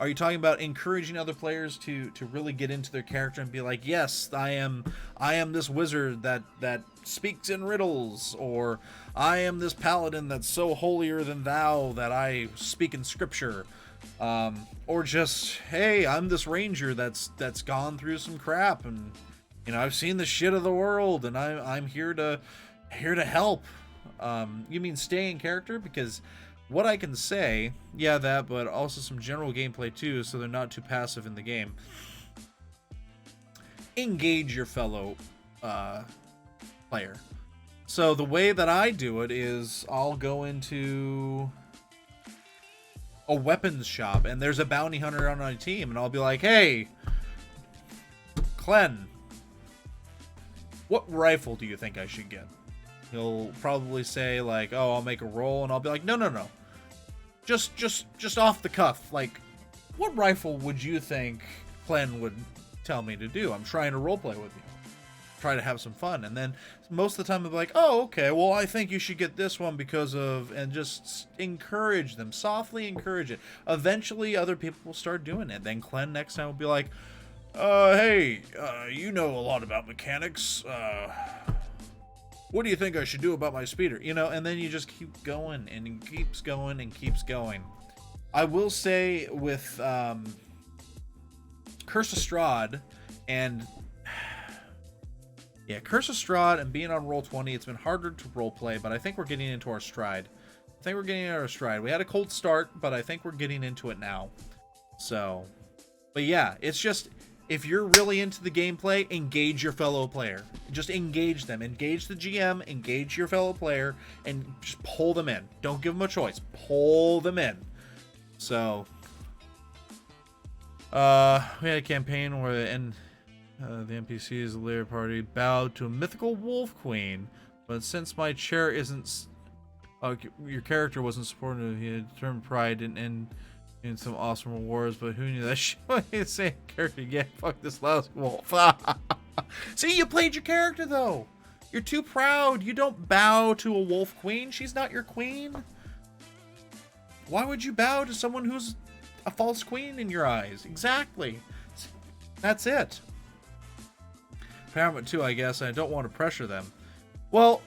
you talking about encouraging other players to really get into their character and be like, yes, I am this wizard that speaks in riddles, or I am this paladin that's so holier than thou that I speak in scripture, or just, hey, I'm this ranger that's gone through some crap, and I've seen the shit of the world, and I'm here to help. You mean stay in character? Because what I can say, yeah, that, but also some general gameplay too, so they're not too passive in the game. Engage your fellow player. So the way that I do it is I'll go into a weapons shop, and there's a bounty hunter on my team, and I'll be like, hey, Clen, what rifle do you think I should get? He'll probably say like, oh, I'll make a roll, and I'll be like, no. Just off the cuff, like, what rifle would you think Clen would tell me to do? I'm trying to roleplay with you. Try to have some fun. And then most of the time I'll be like, oh, okay, well, I think you should get this one because of, and just encourage them, softly encourage it. Eventually other people will start doing it. Then Clen next time will be like, hey, you know a lot about mechanics. What do you think I should do about my speeder? And then you just keep going, and it keeps going and keeps going. I will say with Curse of Strahd and Curse of Strahd and being on Roll20, it's been harder to roleplay, but I think we're getting into our stride. We had a cold start, but I think we're getting into it now. So, but yeah, it's just, if you're really into the gameplay, engage your fellow player. Just engage them. Engage the GM, engage your fellow player, and just pull them in. Don't give them a choice. Pull them in. So, we had a campaign where the NPCs, the layer party, bowed to a mythical wolf queen, but since my chair isn't, your character wasn't supportive, he had determined pride in some awesome rewards, but who knew that shit? Same character, yeah, fuck this lousy wolf. See, you played your character though. You're too proud. You don't bow to a wolf queen. She's not your queen. Why would you bow to someone who's a false queen in your eyes? Exactly. That's it. Paramount 2, I guess. I don't want to pressure them. Well,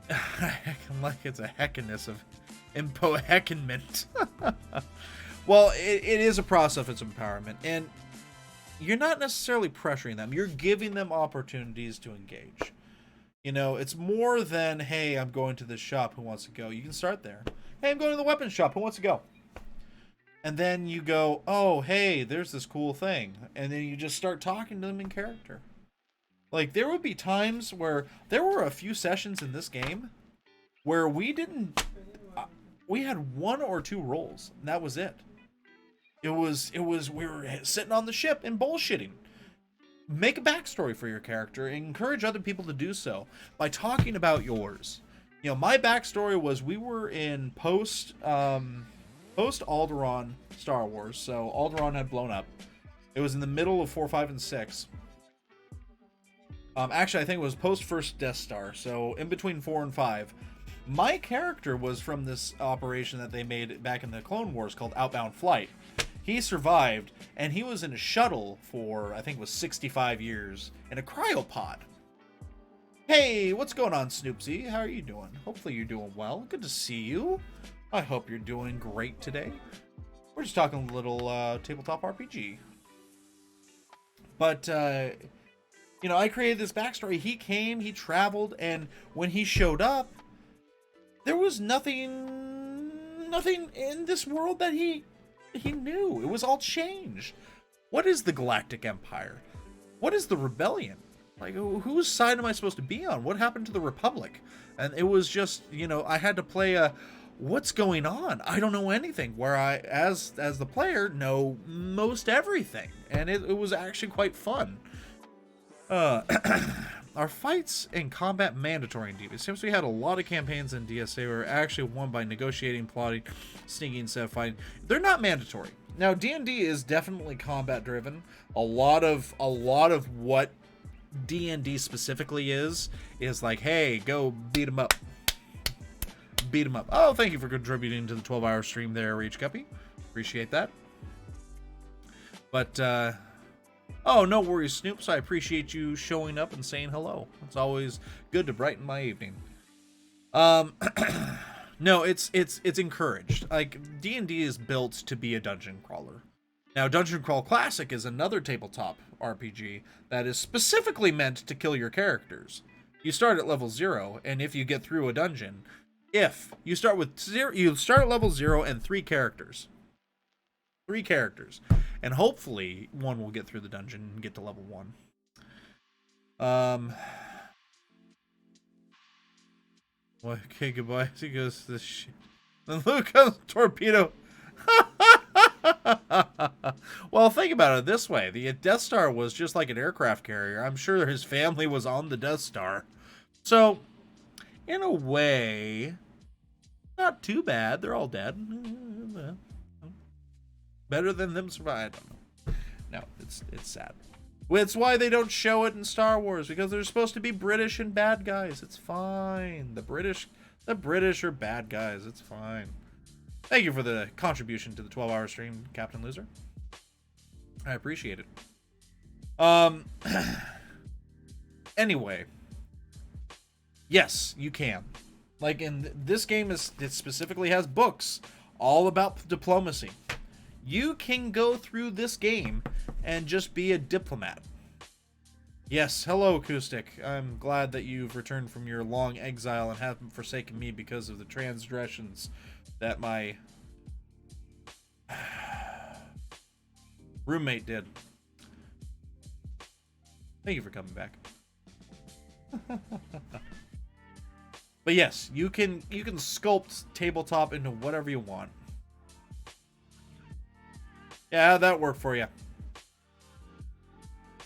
I'm like it's a heckiness of impo-heckenment. Well, it is a process of empowerment, and you're not necessarily pressuring them. You're giving them opportunities to engage. It's more than, hey, I'm going to this shop, who wants to go? You can start there. Hey, I'm going to the weapons shop, who wants to go? And then you go, oh, hey, there's this cool thing. And then you just start talking to them in character. Like, there would be times where there were a few sessions in this game where we had 1 or 2 rolls, and that was it. We were sitting on the ship and bullshitting. Make a backstory for your character and encourage other people to do so by talking about yours. My backstory was we were in post Alderaan Star Wars, so Alderaan had blown up. It was in the middle of 4, 5, and 6. Actually, I think it was post first Death Star, so in between 4 and 5. My character was from this operation that they made back in the Clone Wars called Outbound Flight. He survived, and he was in a shuttle for, I think it was 65 years, in a cryopod. Hey, what's going on, Snoopsy? How are you doing? Hopefully you're doing well. Good to see you. I hope you're doing great today. We're just talking a little tabletop RPG. But, I created this backstory. He came, he traveled, and when he showed up, there was nothing in this world that he knew. It was all changed. What is the Galactic Empire? What is the Rebellion? Like, whose side am I supposed to be on? What happened to the Republic? And it was just, you know, I had to play a, what's going on? I don't know anything. Where I, as the player, know most everything, and it was actually quite fun. Are fights and combat mandatory in DBS? Since we had a lot of campaigns in DSA were actually won by negotiating, plotting, sneaking, instead of fighting. They're not mandatory. Now, D&D is definitely combat driven. A lot of what D&D specifically is like, hey, go beat them up. Beat them up. Oh, thank you for contributing to the 12-hour stream there, Reach Guppy. Appreciate that. But, oh, no worries, Snoops. I appreciate you showing up and saying hello. It's always good to brighten my evening. No, it's encouraged. Like, D&D is built to be a dungeon crawler. Now, Dungeon Crawl Classic is another tabletop RPG that is specifically meant to kill your characters. You start at level 0, and if you get through a dungeon, if you start with 0, you start at level 0 and 3 characters. 3 characters. And hopefully one will get through the dungeon and get to level 1. Well, okay, goodbye. He goes to this shit. Then Luke comes torpedo. Well, think about it this way. The Death Star was just like an aircraft carrier. I'm sure his family was on the Death Star. So, in a way, not too bad. They're all dead. Better than them survive. I don't know. No, it's sad. It's why they don't show it in Star Wars, because they're supposed to be British and bad guys. It's fine. The British are bad guys. It's fine. Thank you for the contribution to the 12-hour stream, Captain Loser. I appreciate it. Anyway. Yes, you can. Like, in this game, it specifically has books all about diplomacy. You can go through this game and just be a diplomat. Yes, hello, Acoustic. I'm glad that you've returned from your long exile and haven't forsaken me because of the transgressions that my roommate did. Thank you for coming back. But yes, you can sculpt tabletop into whatever you want. Yeah, how'd that work for you?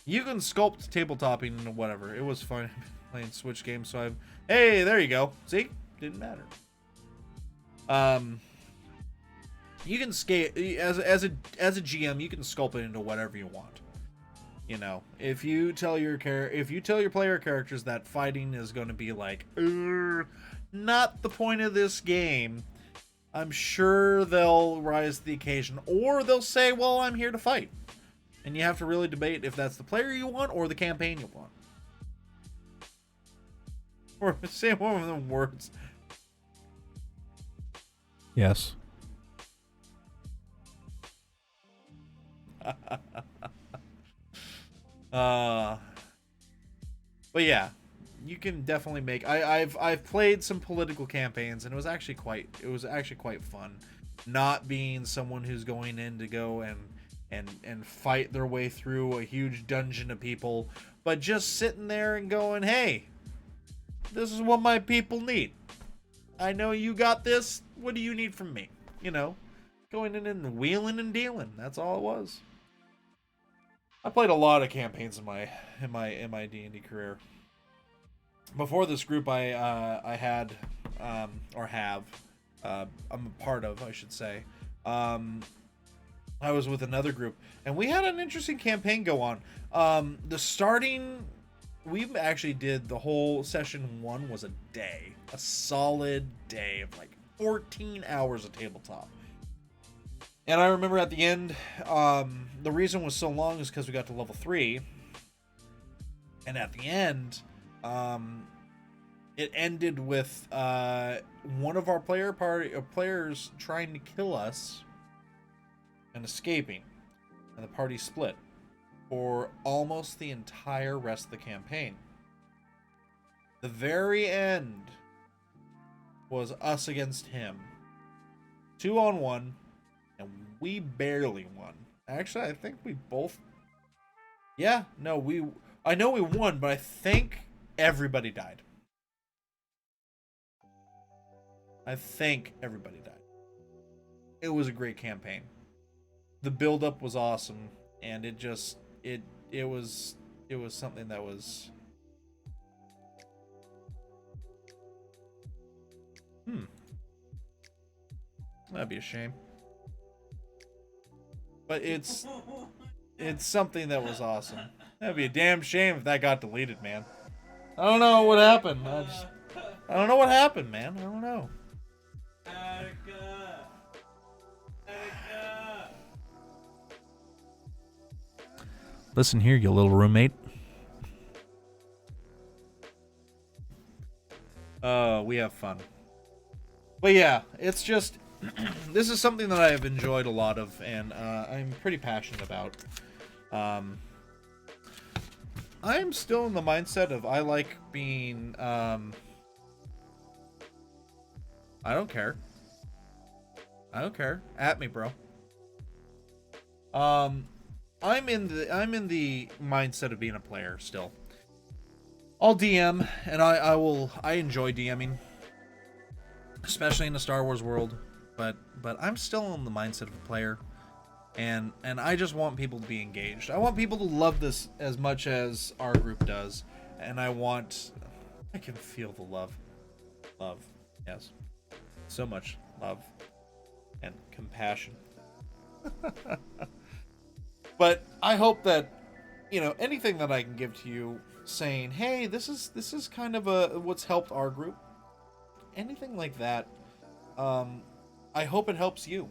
You can sculpt tabletopping into whatever. It was fun playing Switch games, so I've... Hey, there you go. See? Didn't matter. You can scale... As a GM, you can sculpt it into whatever you want. You know, if you tell your player characters that fighting is going to be like, not the point of this game, I'm sure they'll rise to the occasion. Or they'll say, well, I'm here to fight. And you have to really debate if that's the player you want or the campaign you want. Or say one of them words. Yes. But yeah, you can definitely make. I've played some political campaigns, and it was actually quite fun. Not being someone who's going in to go and fight their way through a huge dungeon of people, but just sitting there and going, hey, this is what my people need. I know you got this. What do you need from me? You know, going in and wheeling and dealing. That's all it was. I played a lot of campaigns in my D&D career. Before this group, I had or have I'm a part of, I should say. I was with another group, and we had an interesting campaign go on. We actually did the whole session 1 was a solid day of like 14 hours of tabletop. And I remember at the end, the reason it was so long is because we got to level 3. And at the end, it ended with one of our players trying to kill us and escaping. And the party split for almost the entire rest of the campaign. The very end was us against him. 2-on-1. And we barely won. Actually, I think we both. Yeah, no, I know we won, but I think everybody died. I think everybody died. It was a great campaign. The build-up was awesome, and it was something that was. That'd be a shame. But it's something that was awesome. That'd be a damn shame if that got deleted, man. I don't know what happened. I don't know what happened, man. I don't know. Attica. Attica. Listen here, you little roommate. We have fun. But yeah, it's just this is something that I have enjoyed a lot of, and I'm pretty passionate about. I'm still in the mindset of I like being. I don't care. I don't care. At me, bro. I'm in the mindset of being a player still. I'll DM, and I enjoy DMing, especially in the Star Wars world. But I'm still in the mindset of a player, and I just want people to be engaged. I want people to love this as much as our group does, and I can feel the love, yes, so much love and compassion. But I hope that anything that I can give to you, saying, hey, this is kind of what's helped our group, anything like that. I hope it helps you,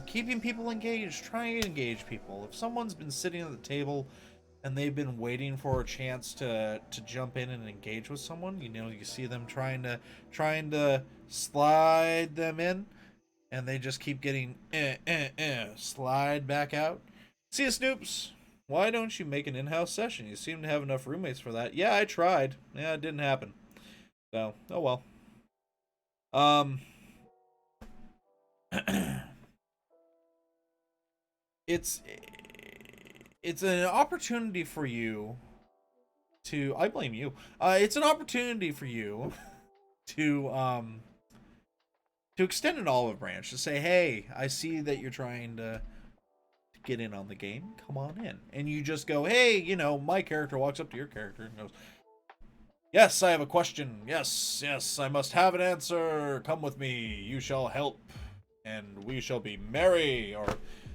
keeping people engaged, trying to engage people. If someone's been sitting at the table and they've been waiting for a chance to jump in and engage with someone, you see them trying to slide them in, and they just keep getting slide back out. See ya, Snoops. Why don't you make an in-house session? You seem to have enough roommates for that. Yeah, I tried. Yeah, it didn't happen. So, oh well. It's an opportunity for you to. I blame you. It's an opportunity for you to extend an olive branch, to say, hey, I see that you're trying to get in on the game. Come on in. And you just go, hey, my character walks up to your character and goes, yes, I have a question. Yes, I must have an answer. Come with me. You shall help, and we shall be merry, or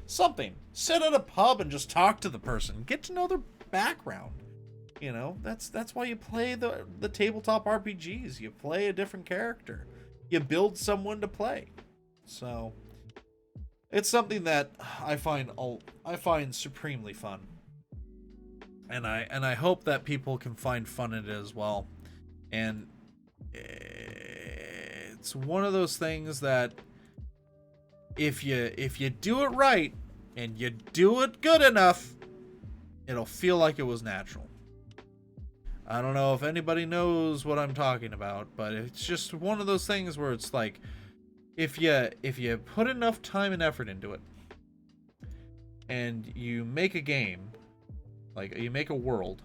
something. Sit at a pub and just talk to the person. Get to know their background. That's why you play the tabletop RPGs. You play a different character. You build someone to play. So it's something that I find supremely fun. And I hope that people can find fun in it as well. And it's one of those things that if you do it right and you do it good enough, it'll feel like it was natural. I don't know if anybody knows what I'm talking about, but it's just one of those things where it's like, if you put enough time and effort into it, and you make a game, like you make a world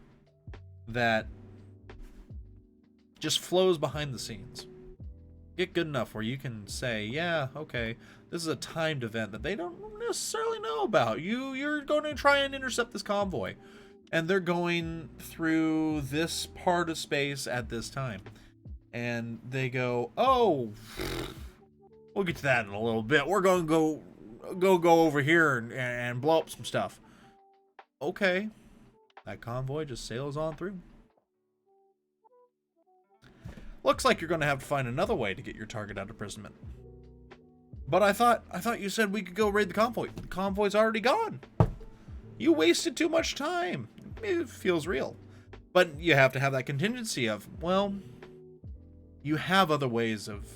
that just flows behind the scenes, get good enough where you can say, yeah, okay, this is a timed event that they don't necessarily know about. You're going to try and intercept this convoy, and they're going through this part of space at this time, and they go, oh, we'll get to that in a little bit. We're going to go over here and blow up some stuff. Okay. That convoy just sails on through. Looks like you're going to have to find another way to get your target out of imprisonment. But I thought you said we could go raid the convoy. The convoy's already gone. You wasted too much time. It feels real. But you have to have that contingency of, well, you have other ways of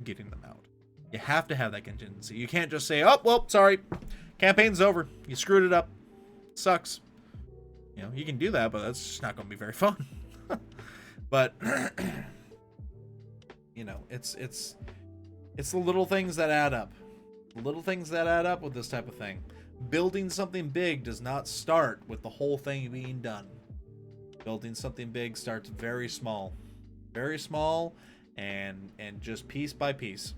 getting them out. You have to have that contingency. You can't just say, oh, well, sorry. Campaign's over. You screwed it up. Sucks. You can do that, but that's just not going to be very fun. But, it's the little things that add up. The little things that add up with this type of thing. Building something big does not start with the whole thing being done. Building something big starts very small, and just piece by piece.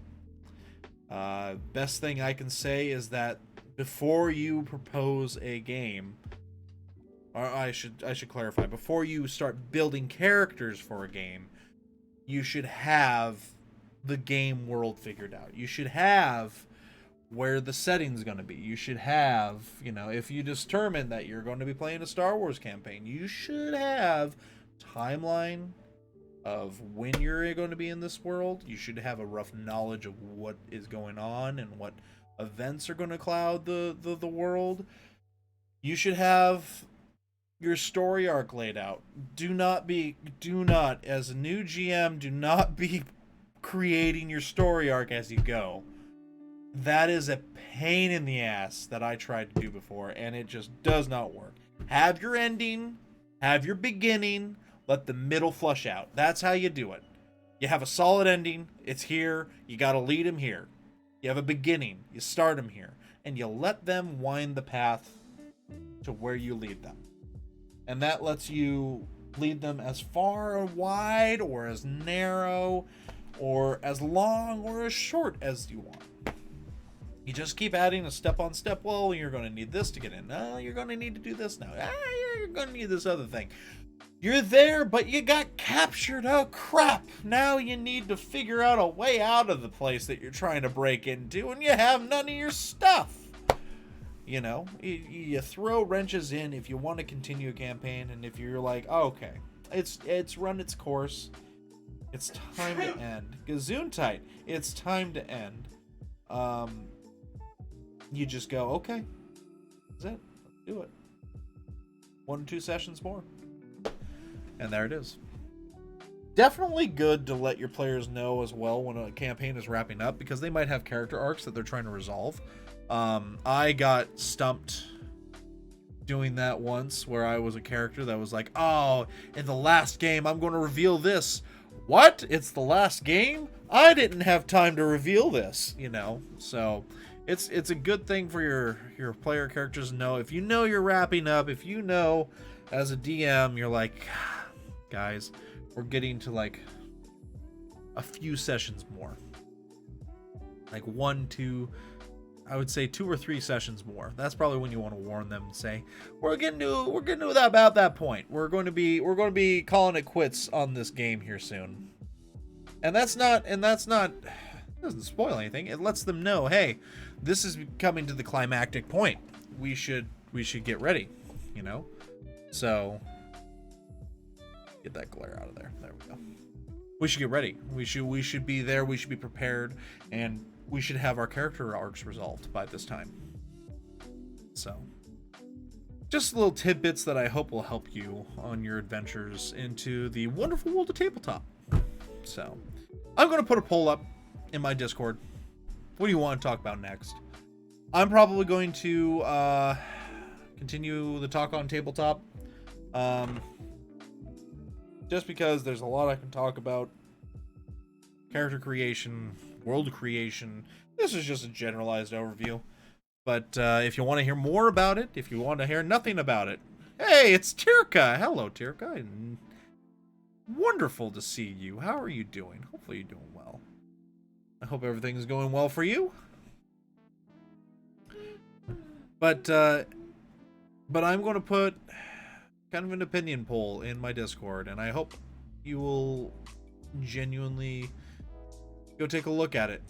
Best thing I can say is that before you propose a game, or I should clarify, before you start building characters for a game, you should have the game world figured out. You should have where the setting's going to be. You should have, if you determine that you're going to be playing a Star Wars campaign, you should have timeline of when you're going to be in this world. You should have a rough knowledge of what is going on and what events are going to cloud the world. You should have your story arc laid out. Do not, as a new GM, do not be creating your story arc as you go. That is a pain in the ass that I tried to do before, and it just does not work. Have your ending, have your beginning, let the middle flush out. That's how you do it. You have a solid ending, it's here, you gotta lead them here. You have a beginning, you start them here, and you let them wind the path to where you lead them. And that lets you lead them as far or wide, or as narrow, or as long or as short as you want. You just keep adding a step on step. Well, you're going to need this to get in. You're going to need to do this now. You're going to need this other thing. You're there, but you got captured. Oh, crap. Now you need to figure out a way out of the place that you're trying to break into, and you have none of your stuff. You throw wrenches in if you want to continue a campaign, and if you're like, oh, okay, it's run its course. It's time to end. Gesundheit. It's time to end. You just go, okay, that's it. Let's do it. 1 or 2 sessions more. And there it is. Definitely good to let your players know as well when a campaign is wrapping up, because they might have character arcs that they're trying to resolve. I got stumped doing that once, where I was a character that was like, oh, in the last game, I'm going to reveal this. What? It's the last game? I didn't have time to reveal this, So it's a good thing for your player characters to know. If you know you're wrapping up, if you know as a DM, you're like, guys, we're getting to like a few sessions more. Like 1, 2, I would say 2 or 3 sessions more. That's probably when you want to warn them and say, we're getting to about that point. We're going to be calling it quits on this game here soon. And that's not it doesn't spoil anything. It lets them know, hey, this is coming to the climactic point. We should get ready, So get that glare out of there. There we go. We should get ready. We should be there. We should be prepared, and we should have our character arcs resolved by this time. So, just little tidbits that I hope will help you on your adventures into the wonderful world of tabletop. So, I'm going to put a poll up in my Discord. What do you want to talk about next? I'm probably going to continue the talk on tabletop. Just because there's a lot I can talk about. Character creation, world creation. This is just a generalized overview. But if you want to hear more about it, if you want to hear nothing about it, hey, it's Tirka. Hello, Tirka. Wonderful to see you. How are you doing? Hopefully you're doing well. I hope everything's going well for you. But I'm going to put kind of an opinion poll in my Discord, and I hope you will genuinely go take a look at it.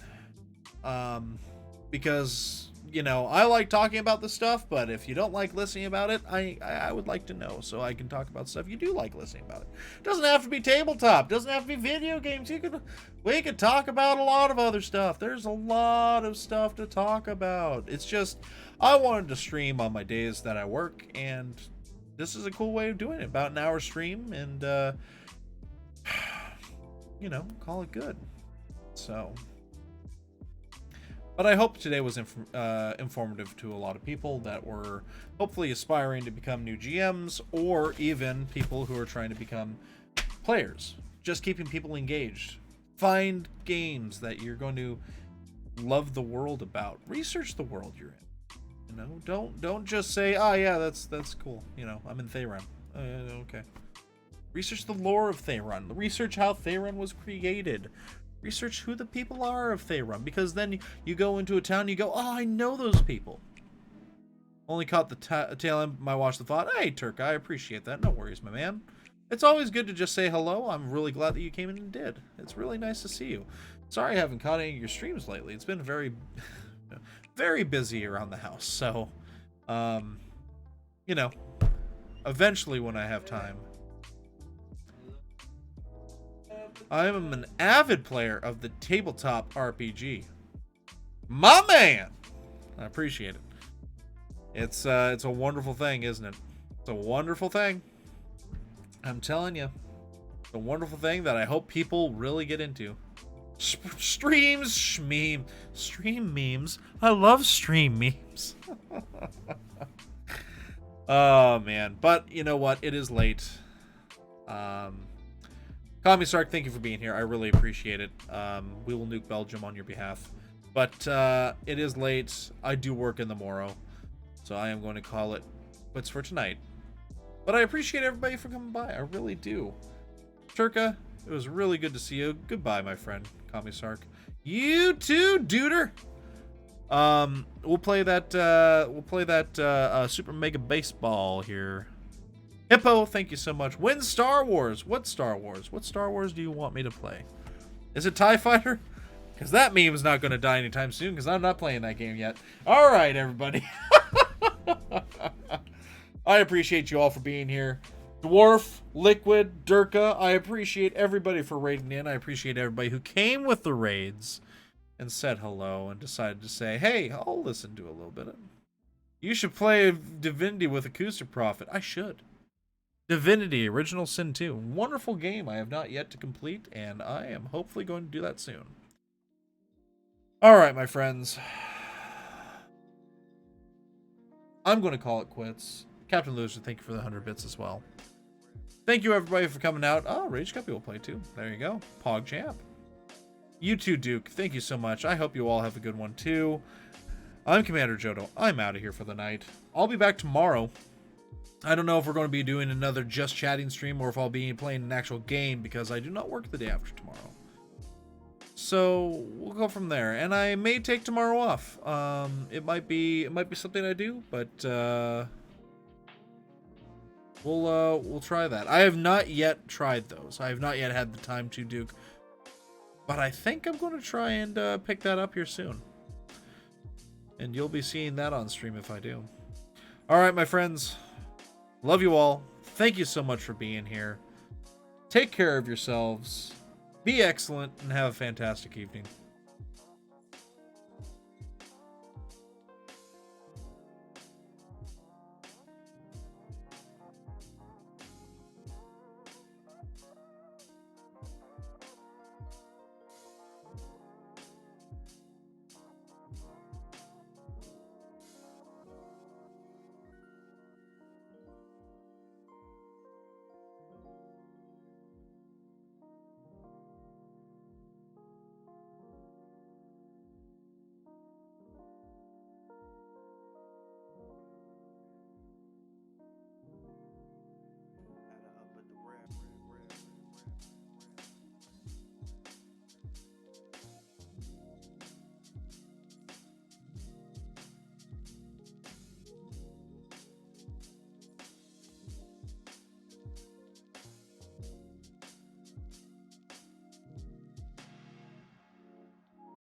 Because, I like talking about this stuff, but if you don't like listening about it, I would like to know, so I can talk about stuff you do like listening about it. Doesn't have to be tabletop, doesn't have to be video games. We could talk about a lot of other stuff. There's a lot of stuff to talk about. It's just, I wanted to stream on my days that I work, and this is a cool way of doing it. About an hour stream, and call it good. So, but I hope today was informative to a lot of people that were hopefully aspiring to become new GMs, or even people who are trying to become players. Just keeping people engaged. Find games that you're going to love the world about. Research the world you're in. You know, don't just say, "Oh yeah, that's cool." You know, I'm in Theron. Okay. Research the lore of Theron. Research how Theron was created. Research who the people are of Theron, because then you go into a town, you go, "Oh, I know those people." Only caught the tail end of my watch the thought. Hey, Turk, I appreciate that. No worries, my man. It's always good to just say hello. I'm really glad that you came in and did. It's really nice to see you. Sorry I haven't caught any of your streams lately. It's been very, very busy around the house. So, you know, eventually when I have time. I am an avid player of the tabletop RPG. My man! I appreciate it. It's a wonderful thing, isn't it? It's a wonderful thing. I'm telling you. It's a wonderful thing that I hope people really get into. Stream memes. I love stream memes. Oh, man. But you know what? It is late. Commie Sark, thank you for being here. I really appreciate it. We will nuke Belgium on your behalf. But it is late. I do work in the morrow. So I am going to call it quits for tonight. But I appreciate everybody for coming by. I really do. Turka, it was really good to see you. Goodbye, my friend, Commie Sark. You too, duder. We'll play that Super Mega Baseball here. Hippo, thank you so much. Win Star Wars. What Star Wars? What Star Wars do you want me to play? Is it TIE Fighter? Because that meme is not going to die anytime soon, because I'm not playing that game yet. All right, everybody. I appreciate you all for being here. Dwarf, Liquid, Durka, I appreciate everybody for raiding in. I appreciate everybody who came with the raids and said hello and decided to say, hey, I'll listen to a little bit of it. You should play Divinity with Acoustic Prophet. I should. Divinity, Original Sin 2. Wonderful game I have not yet to complete, and I am hopefully going to do that soon. Alright, my friends. I'm going to call it quits. Captain Loser, thank you for the 100 bits as well. Thank you, everybody, for coming out. Oh, Rage Guppy will play, too. There you go. Pog Champ. You too, Duke. Thank you so much. I hope you all have a good one, too. I'm Commander Jodo. I'm out of here for the night. I'll be back tomorrow. I don't know if we're going to be doing another Just Chatting stream or if I'll be playing an actual game because I do not work the day after tomorrow. So we'll go from there, and I may take tomorrow off. It might be something I do, but we'll try that. I have not yet tried those. I have not yet had the time to, Duke, but I think I'm going to try and pick that up here soon, and you'll be seeing that on stream if I do. All right, my friends, love you all. Thank you so much for being here. Take care of yourselves. Be excellent and have a fantastic evening.